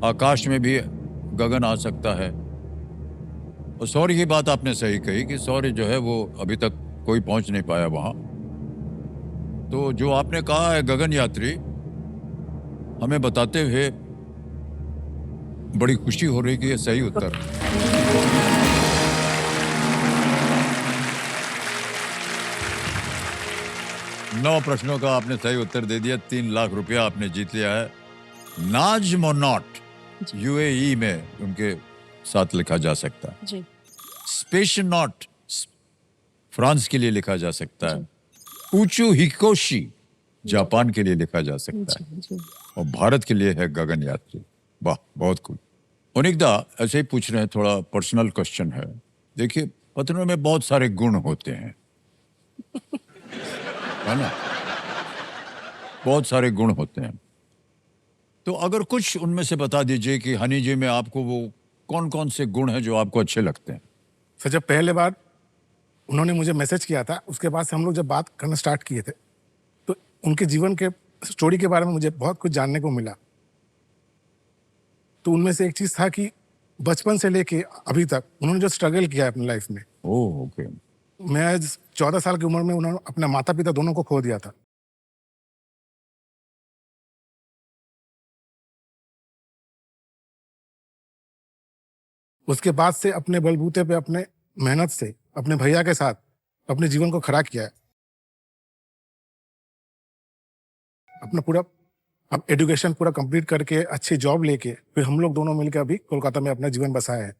आकाश में भी गगन आ सकता है। और सौर्य की बात आपने सही कही कि सौर्य जो है वो अभी तक कोई पहुंच नहीं पाया वहां। तो जो आपने कहा है गगन यात्री, हमें बताते हुए बड़ी खुशी हो रही कि ये सही उत्तर है। नौ प्रश्नों का आपने सही उत्तर दे दिया। 3 लाख रुपया आपने जीत लिया है। नाजमोनॉट यूएई में उनके साथ लिखा जा सकता है। जी। स्पेशनॉट फ्रांस के लिए लिखा जा सकता है। ऊचू हिकोशी जापान के लिए लिखा जा सकता है। और भारत के लिए है गगन यात्री। वाह, बहुत खूब। अनिकदा ऐसे ही पूछ रहे हैं, थोड़ा पर्सनल क्वेश्चन है। देखिए, पत्नियों में बहुत सारे गुण होते हैं, है ना? बहुत सारे गुण होते हैं। तो अगर कुछ उनमें से बता दीजिए कि हनी जी में आपको वो कौन कौन से गुण हैं जो आपको अच्छे लगते हैं। सर जब पहले बार उन्होंने मुझे मैसेज किया था, उसके बाद से हम लोग जब बात करना स्टार्ट किए थे, तो उनके जीवन के स्टोरी के बारे में मुझे बहुत कुछ जानने को मिला। तो उनमें से एक चीज था कि बचपन से लेके अभी तक उन्होंने जो स्ट्रगल किया है अपनी लाइफ में। ओह, ओके। मैं 14 साल की उम्र में उन्होंने अपने माता पिता दोनों को खो दिया था। उसके बाद से अपने बलबूते पे, अपने मेहनत से, अपने भैया के साथ अपने जीवन को खड़ा किया है। अपना पूरा अब एजुकेशन पूरा कंप्लीट करके अच्छी जॉब लेके फिर हम लोग दोनों मिलकर अभी कोलकाता में अपना जीवन बसाया है।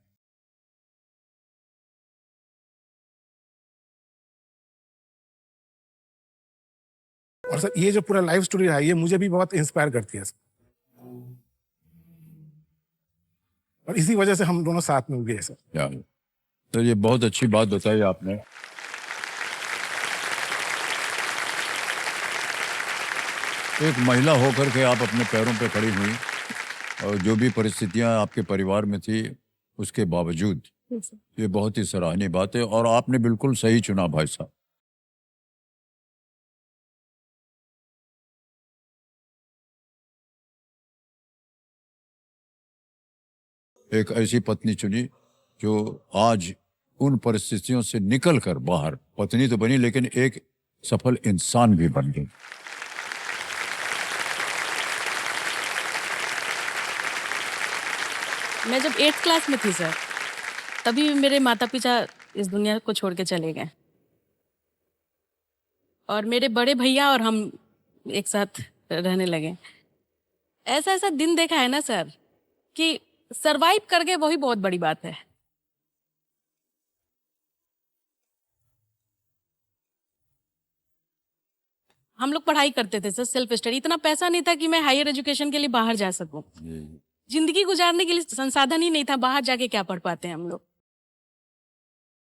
और सर ये जो पूरा लाइफ स्टोरी है, ये मुझे भी बहुत इंस्पायर करती है सर। और इसी वजह से हम दोनों साथ में गए सर। या तो ये बहुत अच्छी बात बताई आपने। एक महिला होकर के आप अपने पैरों पे खड़ी हुई और जो भी परिस्थितियां आपके परिवार में थी उसके बावजूद ये बहुत ही सराहनीय बात है और आपने बिल्कुल सही चुना भाई साहब। एक ऐसी पत्नी चुनी जो आज उन परिस्थितियों से निकलकर बाहर पत्नी तो बनी लेकिन एक सफल इंसान भी बन गई। मैं जब 8th क्लास में थी सर, तभी मेरे माता पिता इस दुनिया को छोड़ के चले गए। और मेरे बड़े भैया और हम एक साथ रहने लगे। ऐसा ऐसा दिन देखा है ना सर कि सरवाइव कर गए, वही बहुत बड़ी बात है। हम लोग पढ़ाई करते थे सर, सेल्फ स्टडी। इतना पैसा नहीं था कि मैं हायर एजुकेशन के लिए बाहर जा सकूं। जिंदगी गुजारने के लिए संसाधन ही नहीं था, बाहर जाके क्या पढ़ पाते हैं हम लोग।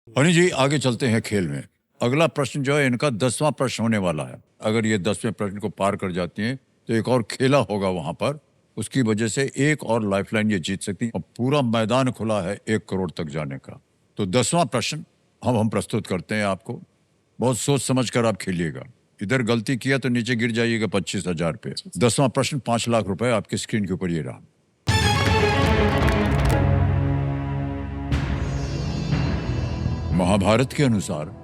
हनी जी आगे चलते हैं खेल में। अगला प्रश्न जो है इनका 10वां प्रश्न होने वाला है। अगर ये 10वें प्रश्न को पार कर जाती हैं तो एक और खेला होगा वहां पर, उसकी वजह से एक और लाइफलाइन ये जीत सकती हैं और पूरा मैदान खुला है 1 करोड़ तक जाने का। तो 10वां प्रश्न हम प्रस्तुत करते हैं आपको। बहुत सोच समझ कर आप खेलिएगा। इधर गलती किया तो नीचे गिर जाइएगा 25,000 पे। 10वां प्रश्न 5 लाख रुपए आपकी स्क्रीन के ऊपर ये रहा। महाभारत के अनुसार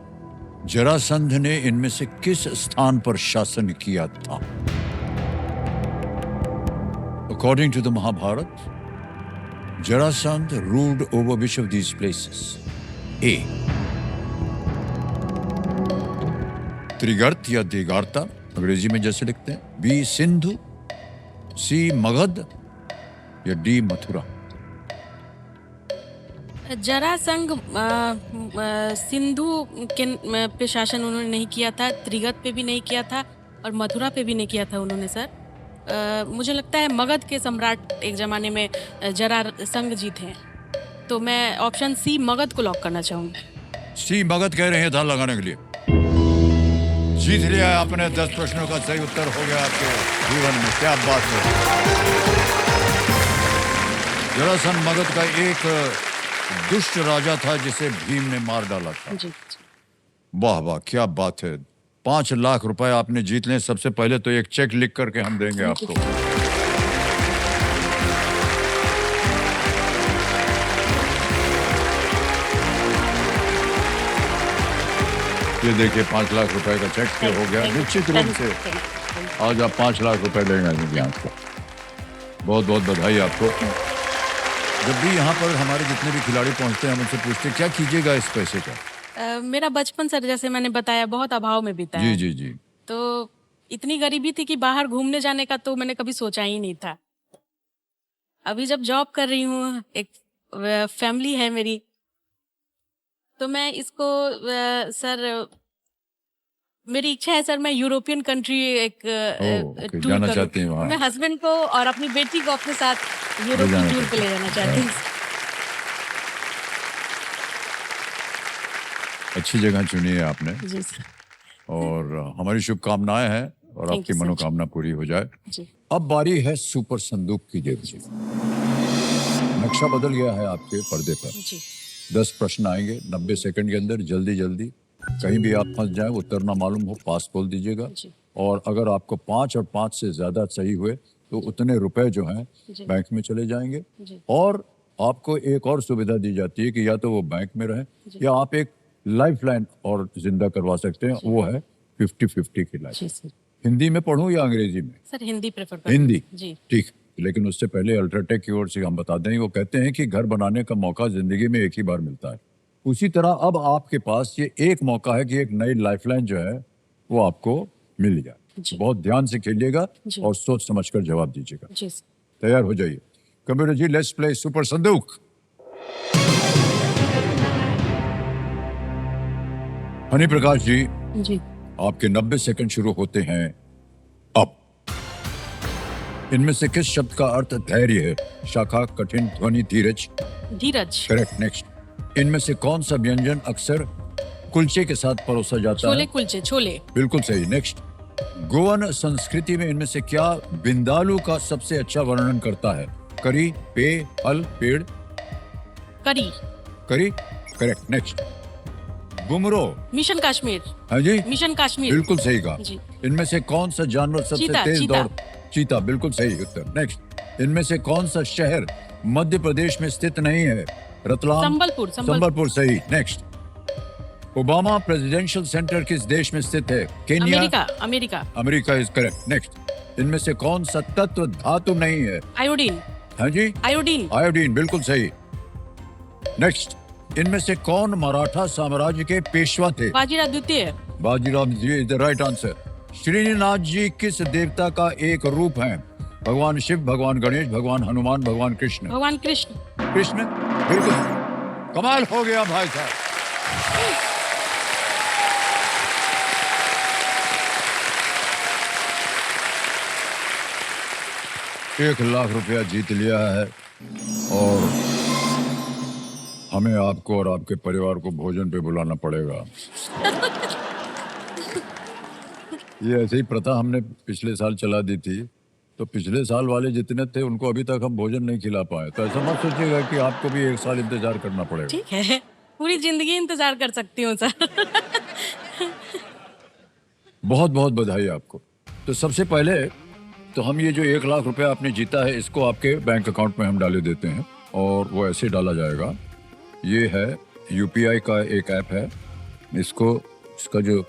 जरासंध ने इनमें से किस स्थान पर शासन किया था? According to the Mahabharata, Jarasandh ruled over which of these places? A. Trigarta या दिगार्ता अंग्रेजी में जैसे लिखते हैं। बी. सिंधु। सी. मगध या डी. मथुरा। जरासंध सिंधु के पे शासन उन्होंने नहीं किया था, त्रिगत पे भी नहीं किया था और मथुरा पे भी नहीं किया था उन्होंने सर। मुझे लगता है मगध के सम्राट एक ज़माने में जरासंध जी थे। तो मैं ऑप्शन सी मगध को लॉक करना चाहूँगी। सी मगध कह रहे हैं धान लगाने के लिए। जीत लिया है आपने। 10 प्रश्नों का सही उत्तर हो गया आपके जीवन में। क्या बात है। जरासंध मगध का एक दुष्ट राजा था जिसे भीम ने मार डाला था। जी। वाह वाह, क्या बात है। 5 लाख रुपए आपने जीत लिए। सबसे पहले तो एक चेक लिख करके हम देंगे आपको। ये देखिए 5 लाख रुपए का चेक से हो गया निश्चित रूप से। आज आप 5 लाख रुपए लेंगे आपको। बहुत बहुत बधाई आपको। जब भी यहाँ पर हमारे जितने भी खिलाड़ी पहुंचते हैं हम उनसे पूछते हैं क्या कीजिएगा इस पैसे का। मेरा बचपन सर जैसे मैंने बताया बहुत अभाव में बीता है। जी जी जी। तो इतनी गरीबी थी कि बाहर घूमने जाने का तो मैंने कभी सोचा ही नहीं था। अभी जब जॉब कर रही हूँ, एक फैमिली है मेरी, तो मैं इसको सर मेरी इच्छा है सर मैं यूरोपियन कंट्री एक टूर जाना करूं। चाहती हैं वहाँ। मैं हस्बैंड को और अपनी बेटी को अपने साथ यूरोप जाना की टूर पे ले जाना चाहती हूँ। अच्छी जगह चुनी है आपने जी सर। और हमारी शुभकामनाएं हैं और Thank आपकी you, sir. मनोकामना पूरी हो जाए। जी। अब बारी है सुपर संदूक की जेब से। नक्शा बदल गया है आपके पर्दे पर। जी। 10 प्रश्न आएंगे 90 सेकंड के अंदर। जल्दी जल्दी, कहीं भी आप फंस जाए, उत्तर ना मालूम हो, पास बोल दीजिएगा। जी। और अगर आपको 5 और 5 से ज्यादा सही हुए तो उतने रुपए जो हैं जी। बैंक में चले जाएंगे। जी। और आपको एक और सुविधा दी जाती है कि या तो वो बैंक में रहे या आप एक लाइफलाइन और जिंदा करवा सकते हैं। वो है 50-50 की लाइफ। जी सर। हिंदी में पढ़ूं या अंग्रेजी में? सर हिंदी प्रेफर करूंगी। हिंदी, जी। ठीक। लेकिन उससे पहले अल्ट्राटेक की ओर से हम बता दें, वो कहते हैं कि घर बनाने का मौका जिंदगी में एक ही बार मिलता है। उसी तरह अब आपके पास ये एक मौका है कि एक नई लाइफलाइन जो है वो आपको मिल जाए। बहुत ध्यान से खेलिएगा और सोच समझकर जवाब दीजिएगा। जी सर। तैयार हो जाइए। Computer ji, let's play super संदूक। हनी प्रकाश जी, जी। आपके 90 सेकंड शुरू होते हैं अब। इनमें से किस शब्द का अर्थ धैर्य है? शाखा, कठिन, ध्वनि, धीरज। धीरज। करेक्ट। नेक्स्ट। इनमें से कौन सा व्यंजन अक्सर कुलचे के साथ परोसा जाता छोले है? कुलचे। छोले। बिल्कुल सही। नेक्स्ट। गोवन संस्कृति में इनमें से क्या बिंदालू का सबसे अच्छा वर्णन करता है? करी, पेय, फल, पेड़। करी। करी, करेक्ट। नेक्स्ट। बुमरो। मिशन कश्मीर। हाँ जी, मिशन कश्मीर। बिल्कुल सही कहा। जी। इनमें से कौन सा जानवर सबसे चीता, तेज चीता। दौड़? चीता, बिल्कुल सही उत्तर। नेक्स्ट। इनमें से कौन सा शहर मध्य प्रदेश में स्थित नहीं है? रतलाम। संबलपुर। संबलपुर सही। नेक्स्ट। ओबामा प्रेसिडेंशियल सेंटर किस देश में स्थित है? Kenya. America. America. America is correct. Next. इनमें से कौन सा तत्व धातु नहीं है? आयोडीन। हाँ जी, आयोडीन। आयोडीन, बिल्कुल सही। नेक्स्ट। इनमें से कौन मराठा साम्राज्य के पेशवा थे? बाजीराव द्वितीय। Bajirao ji is the right answer. Shrinath ji किस देवता का एक रूप है? भगवान शिव, भगवान गणेश, भगवान हनुमान, भगवान कृष्ण। भगवान कृष्ण। कृष्ण, बिल्कुल कमाल हो गया भाई साहब। 1 लाख रुपया जीत लिया है और हमें आपको और आपके परिवार को भोजन पे बुलाना पड़ेगा। ये ऐसे ही प्रथा हमने पिछले साल चला दी थी, तो पिछले साल वाले जितने थे उनको अभी तक हम भोजन नहीं खिला पाए, तो ऐसा मत सोचिएगा कि आपको भी 1 साल इंतजार करना पड़ेगा। ठीक है, पूरी जिंदगी इंतजार कर सकती हूँ सर। बहुत बहुत बधाई आपको। तो सबसे पहले तो हम ये जो 1 लाख रुपया आपने जीता है इसको आपके बैंक अकाउंट में हम डाले देते हैं और वो ऐसे डाला जाएगा। ये है यूपीआई का एक ऐप है, इसका जो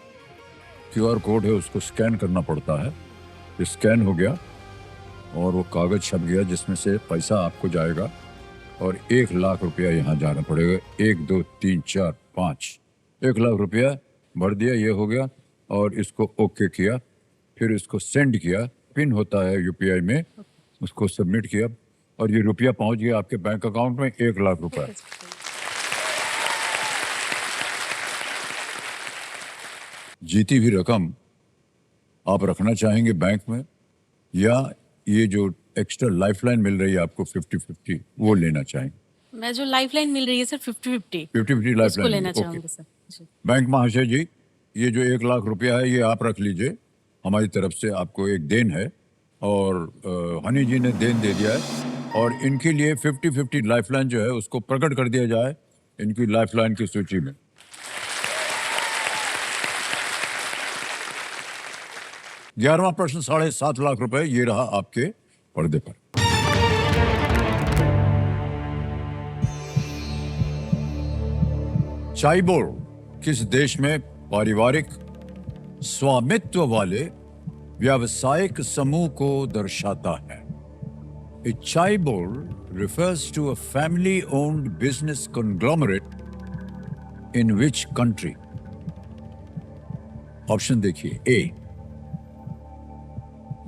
क्यूआर कोड है उसको स्कैन करना पड़ता है। ये स्कैन हो गया और वो कागज छप गया जिसमें से पैसा आपको जाएगा और 1 लाख रुपया यहाँ जाना पड़ेगा। 1 2 3 4 5 1 लाख रुपया भर दिया, ये हो गया और इसको ओके किया, फिर इसको सेंड किया, पिन होता है यूपीआई में, उसको सबमिट किया और ये रुपया पहुंच गया आपके बैंक अकाउंट में। 1 लाख रुपया। जीती हुई रकम आप रखना चाहेंगे बैंक में या ये जो एक्स्ट्रा लाइफलाइन मिल रही है आपको 50-50 वो लेना चाहेंगे? मैं जो लाइफलाइन मिल रही है सर 50-50 50-50 उसको लाइफलाइन लेना ओके। चाहूंगी सर जी। बैंक महाशय जी, ये जो 1 लाख रुपया है ये आप रख लीजिए, हमारी तरफ से आपको एक देन है और हनी जी ने देन दे दिया है और इनके लिए 50-50 लाइफलाइन जो है उसको प्रकट कर दिया जाए इनकी लाइफलाइन की सूची में। 11वां प्रश्न 7.5 लाख रुपए, ये रहा आपके पर्दे पर। चाइबोल किस देश में पारिवारिक स्वामित्व वाले व्यावसायिक समूह को दर्शाता है? A chaibol refers to a family-owned business conglomerate in which country? Option देखिए, A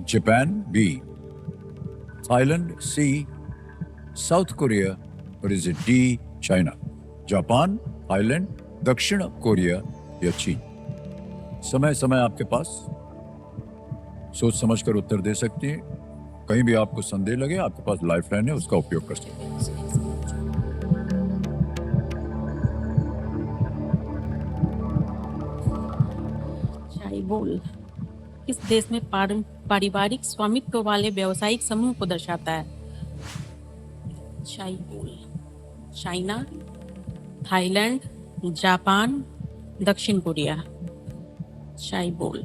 Japan, B Thailand, C South Korea और is it D China? Japan, Thailand, दक्षिण कोरिया या चीन? समय समय आपके पास, सोच समझकर उत्तर दे सकती हैं। कहीं भी आपको संदेह लगे आपके पास लाइफलाइन है, उसका उपयोग कर सकते हैं। चाइबोल किस देश में पारिवारिक स्वामित्व वाले व्यावसायिक समूह को दर्शाता है? चाइबोल, चाइना, थाईलैंड, जापान, दक्षिण कोरिया। चाइबोल,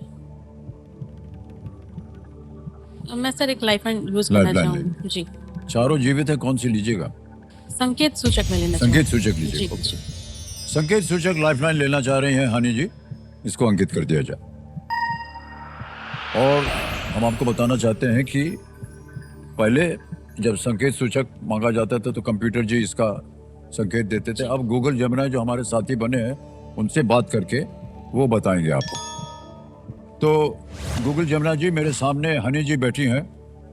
मैं सर एक लाइफलाइन यूज करना लाइफलाइन चाहूंगी जी। चारों जीवित है, कौन सी लीजिएगा? संकेत सूचक में लेना संकेत चाहूंगी। सूचक लीजिए। जी, जी। संकेत सूचक लाइफलाइन लेना चाह रहे हैं हनी जी, इसको अंकित कर दिया जाए। और हम आपको बताना चाहते हैं कि पहले जब संकेत सूचक मांगा जाता था तो कंप्यूटर जी इसका संकेत देते थे। अब गूगल जेमिनी जो हमारे साथी बने हैं उनसे बात करके वो बताएंगे आपको। तो गूगल जेमिनी जी, मेरे सामने हनी जी बैठी हैं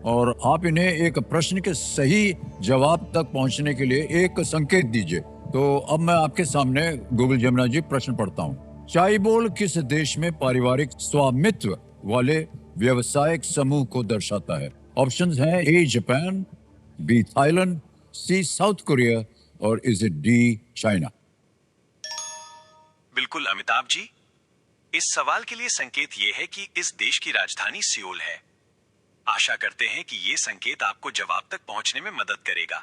और आप इन्हें एक प्रश्न के सही जवाब तक पहुंचने के लिए एक संकेत दीजिए। तो अब मैं आपके सामने गूगल जेमिनी जी प्रश्न पढ़ता हूं। चाइबोल किस देश में पारिवारिक स्वामित्व वाले व्यवसायिक समूह को दर्शाता है? ऑप्शंस हैं A Japan, B Thailand, C South Korea और इज इट D चाइना? बिल्कुल अमिताभ जी, इस सवाल के लिए संकेत ये है कि इस देश की राजधानी सियोल है। आशा करते हैं कि ये संकेत आपको जवाब तक पहुंचने में मदद करेगा।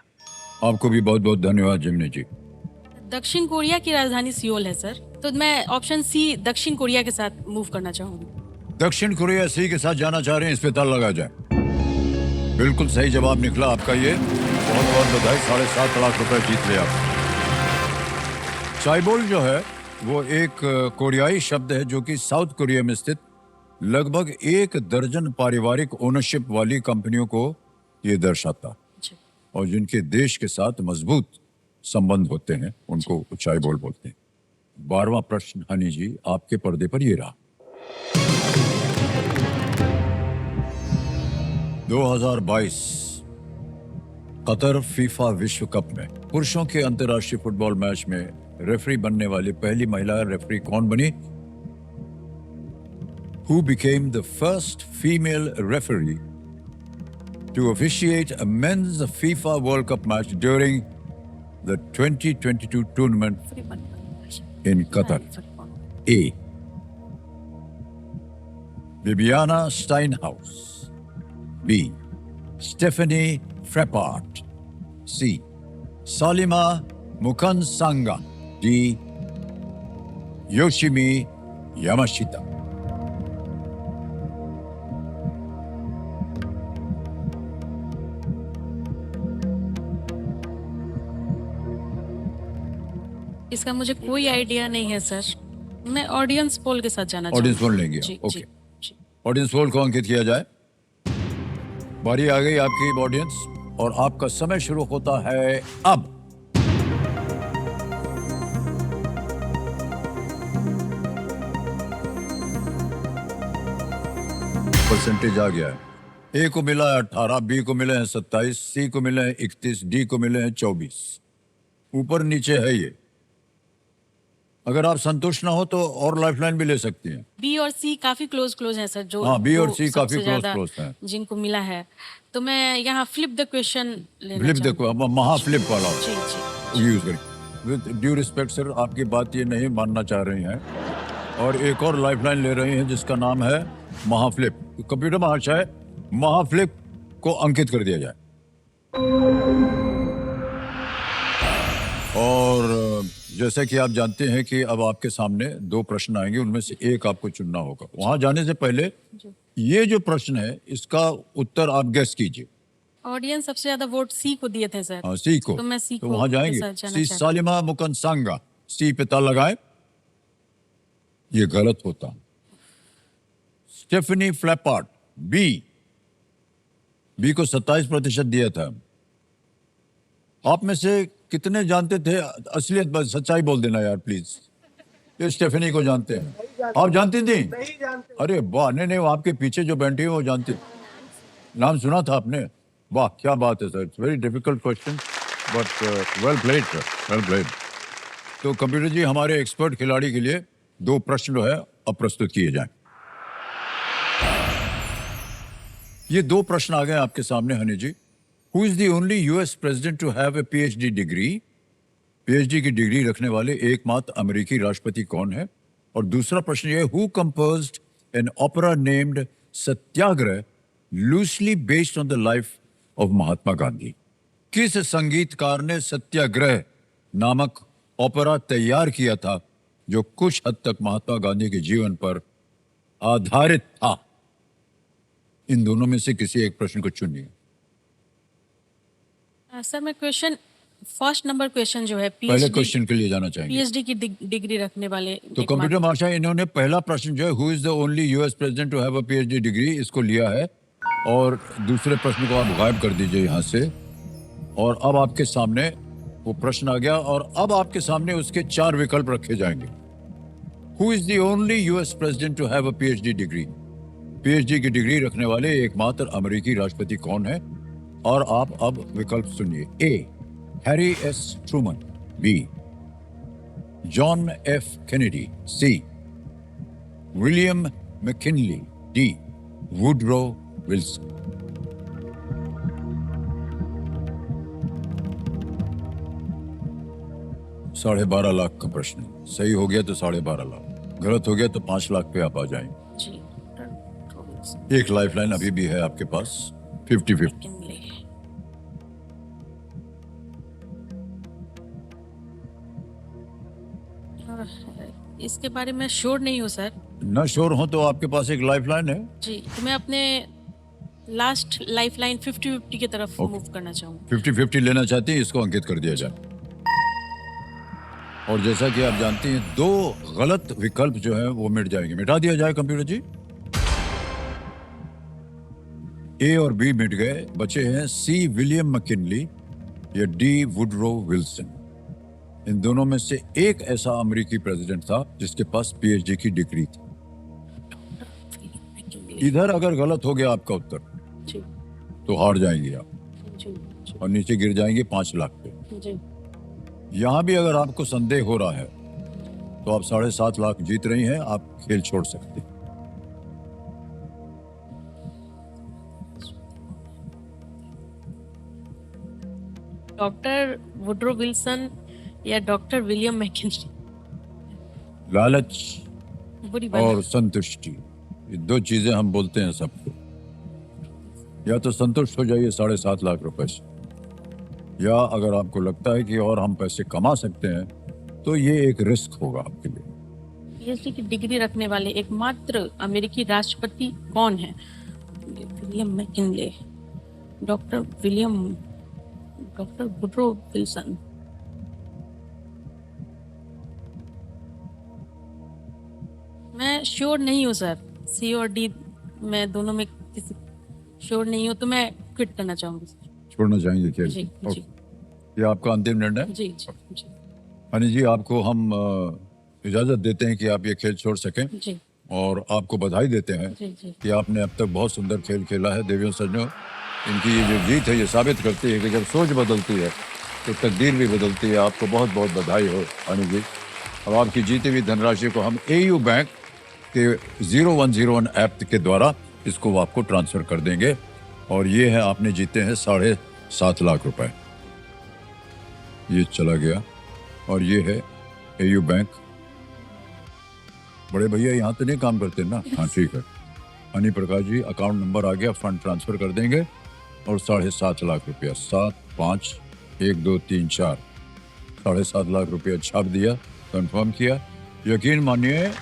आपको भी बहुत बहुत धन्यवाद जिमनी जी। दक्षिण कोरिया की राजधानी सियोल है सर, तो मैं ऑप्शन C दक्षिण कोरिया के साथ मूव करना चाहूंगी। दक्षिण कोरिया सी के साथ जाना चाह रहे हैं, इस पे ताला लगा जाए। बिल्कुल सही जवाब निकला आपका, ये बहुत बहुत बधाई। 7.5 लाख रुपए जीत लिया आप। चाइबोल जो है वो एक कोरियाई शब्द है जो कि साउथ कोरिया में स्थित लगभग 1 दर्जन पारिवारिक ओनरशिप वाली कंपनियों को ये दर्शाता है और जिनके देश के साथ मजबूत संबंध होते हैं उनको चाइबोल बोलते हैं। 12वां प्रश्न हनी जी आपके पर्दे पर ये रहा। 2022 कतर फीफा विश्व कप में पुरुषों के अंतर्राष्ट्रीय फुटबॉल मैच में रेफरी बनने वाली पहली महिला रेफरी कौन बनी? Who became the first female referee to officiate a men's FIFA World Cup match during the 2022 tournament in Qatar? A. Bibiana Steinhaus. B. Stephanie Frappart. C. Salima Mukansanga. D. Yoshimi Yamashita. इसका मुझे कोई idea नहीं है sir. मैं audience poll के साथ जाना audience चाहूंगी। पोल लेंगे जी, ओके। जी, जी। ऑडियंस पोल को अंकित किया जाए। बारी आ गई आपकी ऑडियंस और आपका समय शुरू होता है अब। परसेंटेज आ गया है। ए को मिला है 18, बी को मिले हैं 27, सी को मिले हैं 31, डी को मिले हैं 24। ऊपर नीचे है ये। अगर आप संतुष्ट ना हो तो और लाइफलाइन भी ले सकती हैं। बी और सी काफी क्लोज हैं सर। जो हाँ, बी और जो सी काफी सबसे ज्यादा क्लोज हैं। जिनको मिला है, तो मैं यहाँ फ्लिप द क्वेश्चन लेना फ्लिप चाहूंगी। देखो, महाफ्लिप वाला जी जी। यूज करें। विद ड्यू रिस्पेक्ट सर, आपकी बात ये नहीं मानना चाह रही हैं और एक और लाइफलाइन ले रही हैं जिसका नाम है महाफ्लिप। कंप्यूटर महाशय, महाफ्लिप को अंकित कर दिया जाए। और जैसा कि आप जानते हैं कि अब आपके सामने 2 प्रश्न आएंगे, उनमें से एक आपको चुनना होगा। वहां जाने से पहले ये जो प्रश्न है इसका उत्तर आप गेस कीजिए। ऑडियंस सबसे ज्यादा वोट सी को दिए थे सर। हाँ, सी को। तो मैं सी तो को वहां के जाएंगे। साथ जाना सी चाहती सालिमा मुकनसांगा। सी पे ताल लगाए। ये गलत होता। Stephanie फ्लैपार्ट B. बी को 27% दिया था। आप में से कितने जानते थे? असलियत बस सच्चाई बोल देना यार प्लीज। ये स्टेफनी को जानते हैं। आप जानती थी? नहीं जानते। अरे वाह, नहीं वो आपके पीछे जो बैठी है वो जानती। नाम सुना था आपने? वाह क्या बात है sir. It's very difficult question but well played sir, well played. तो कंप्यूटर जी, हमारे एक्सपर्ट खिलाड़ी के लिए 2 प्रश्न जो है अब प्रस्तुत किए जाएं। ये 2 प्रश्न आ गए आपके सामने हनी जी। Who is the only US president to have a PhD degree? PhD की डिग्री रखने वाले एकमात्र अमेरिकी राष्ट्रपति कौन है? और दूसरा प्रश्न ये है, Who composed an opera named Satyagraha loosely based on the life of Mahatma Gandhi? किस संगीतकार ने सत्याग्रह नामक ओपेरा तैयार किया था जो कुछ हद तक महात्मा गांधी के जीवन पर आधारित था? इन दोनों में से किसी एक प्रश्न को चुनिए। सर मैं क्वेश्चन फर्स्ट नंबर क्वेश्चन जो है पहले क्वेश्चन के लिए जाना चाहेंगे। पीएचडी की डिग्री रखने वाले तो कंप्यूटर मास्टर, इन्होंने पहला प्रश्न जो है who is the only US president to have a PhD degree, इसको लिया है और दूसरे प्रश्न को आप गायब कर दीजिए यहाँ से। और अब आपके सामने वो प्रश्न आ गया और अब आपके सामने उसके 4 विकल्प रखे जाएंगे। Who is the only US president to have a PhD degree? PhD की डिग्री रखने वाले एकमात्र अमेरिकी राष्ट्रपति कौन है? और आप अब विकल्प सुनिए। A, Harry S Truman. B, John F Kennedy. C, William McKinley. D, Woodrow Wilson. $12.5 lakh का प्रश्न। सही हो गया तो 12.5 लाख, गलत हो गया तो 5 लाख पे आप आ जाएंगे। जी। एक लाइफलाइन अभी भी है आपके पास, 50-50। इसके बारे में श्योर नहीं हूँ सर। न श्योर हो तो आपके पास एक लाइफलाइन है। जी, तो मैं अपने लास्ट लाइफलाइन 50-50 की तरफ मूव करना चाहूँगा। 50-50 लेना चाहती हैं, इसको अंकित कर दिया जाए। और जैसा कि आप जानती हैं 2 गलत विकल्प जो है वो मिट जाएंगे। मिटा दिया जाए कंप्यूटर जी। ए और बी मिट गए, बचे हैं सी, विलियम मैकिनली या डी, वुडरो विल्सन। इन दोनों में से एक ऐसा अमेरिकी प्रेसिडेंट था जिसके पास पीएचडी की डिग्री थी। इधर अगर गलत हो गया आपका उत्तर जी तो हार जाएंगे आप जी और नीचे गिर जाएंगे 5 लाख पे। जी यहाँ भी अगर आपको संदेह हो रहा है तो आप 7.5 लाख जीत रही हैं, आप खेल छोड़ सकते हैं। डॉक्टर वुड्रो विल्सन या डॉक्टर विलियम मैकिन्ले। लालच बुरी बात और संतुष्टि, ये 2 चीजें हम बोलते हैं सबको। या तो संतुष्ट हो जाइए 7.5 लाख रुपए से, या अगर आपको लगता है कि और हम पैसे कमा सकते हैं तो ये एक रिस्क होगा आपके लिए। पीएचडी की डिग्री रखने वाले एकमात्र अमेरिकी राष्ट्रपति कौन है? William McKinley, doctor Woodrow Wilson. मैं श्योर नहीं हूँ सर, सी और डी मैं दोनों में किसी श्योर नहीं हूँ, तो मैं क्विट करना चाहूंगी सर। छोड़ना चाहेंगे खेल? जी जी ओके। ये आपका अंतिम निर्णय? जी जी जी हनी जी, आपको हम इजाजत देते हैं कि आप ये खेल छोड़ सकें जी और आपको बधाई देते हैं जी जी कि आपने अब तक बहुत सुंदर खेल खेला है। देवियों सज्जनों, इनकी ये जो जीत है ये साबित करती है कि जब सोच बदलती है तो तकदीर भी बदलती है। आपको बहुत बहुत बधाई हो हनी जी। अब आपकी जीती हुई धनराशि को हम AU बैंक के 0101 ऐप के द्वारा इसको आपको ट्रांसफर कर देंगे और ये है, आपने जीते हैं 7.5 लाख रुपए। ये चला गया और ये है AU बैंक। बड़े भैया यहाँ तो नहीं काम करते ना? हाँ ठीक है। हनी प्रकाश जी, अकाउंट नंबर आ गया, फंड ट्रांसफर कर देंगे और 7.5 लाख रुपया 75123 7.5 लाख रुपया छाप दिया, कंफर्म किया। यकीन मानिए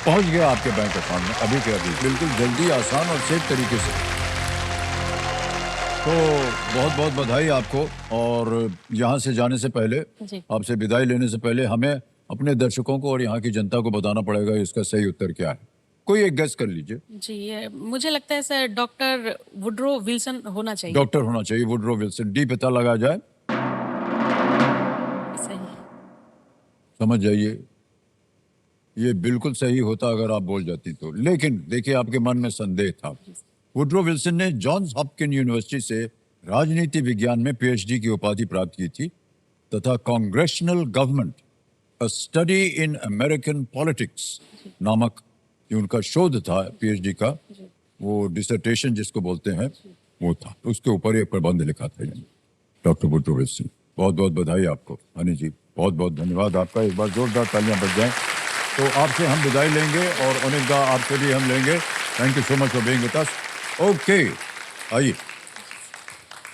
पहुंच गया आपके बैंक अकाउंट में अभी के अभी, बिल्कुल जल्दी, आसान और सेफ तरीके से। तो बहुत बहुत बधाई आपको। और यहाँ से जाने से पहले, जी। आपसे विदाई लेने से पहले हमें अपने दर्शकों को और यहाँ की जनता को बताना पड़ेगा इसका सही उत्तर क्या है। कोई एक गेस कर लीजिए। जी, ये मुझे लगता है सर डॉक्टर वुड्रो विल्सन होना चाहिए। डॉक्टर होना चाहिए, वुड्रो विल्सन। डी पता लगा जाए, सही। समझ जाइए ये बिल्कुल सही होता अगर आप बोल जाती तो। लेकिन देखिए आपके मन में संदेह था। वुड्रो विल्सन ने जॉन्स हॉपकिंस यूनिवर्सिटी से राजनीति विज्ञान में पीएचडी की उपाधि प्राप्त की थी तथा congressional government a study in American politics नामक जो उनका शोध था पीएचडी का, वो डिसर्टेशन जिसको बोलते हैं, वो था। उसके ऊपर एक प्रबंध लिखा था डॉक्टर वुड्रो विल्सन। बहुत बहुत बधाई आपको हनी जी, बहुत बहुत धन्यवाद आपका। एक बार जोरदार तालियां बज जाएं। तो आपसे हम विदाई लेंगे और अनिका आपसे भी हम लेंगे। Thank you so much for being with us. Okay, आइए।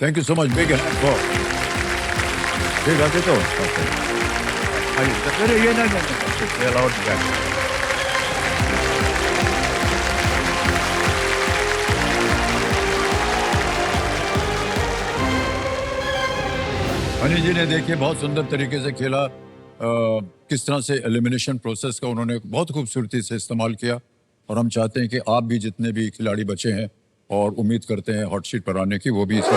Thank you so much. Big hand for ठीक आते तो आइए। अरे ये ना अलाउड बैक। हनी जी ने देखिए बहुत सुंदर तरीके से खेला। किस तरह से एलिमिनेशन प्रोसेस का उन्होंने बहुत खूबसूरती से इस्तेमाल किया। और हम चाहते हैं कि आप भी जितने भी खिलाड़ी बचे हैं और उम्मीद करते हैं हॉट शीट पर आने की, वो भी इसी।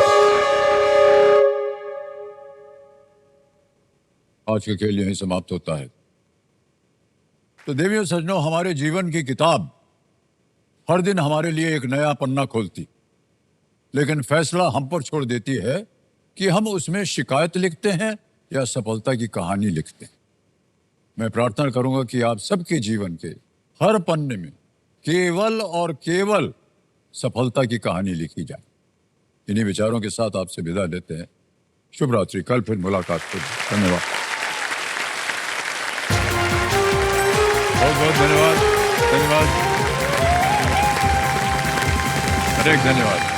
आज का खेल यहीं समाप्त होता है। तो देवियों सज्जनों, हमारे जीवन की किताब हर दिन हमारे लिए एक नया पन्ना खोलती, लेकिन फैसला हम पर छोड़ देती है कि हम उसमें शिकायत लिखते हैं या सफलता की कहानी लिखते हैं। मैं प्रार्थना करूंगा कि आप सबके जीवन के हर पन्ने में केवल और केवल सफलता की कहानी लिखी जाए। इन्हीं विचारों के साथ आपसे विदा लेते हैं। शुभ रात्रि, कल फिर मुलाकात होगी। धन्यवाद, बहुत बहुत धन्यवाद। धन्यवाद, अनेक धन्यवाद।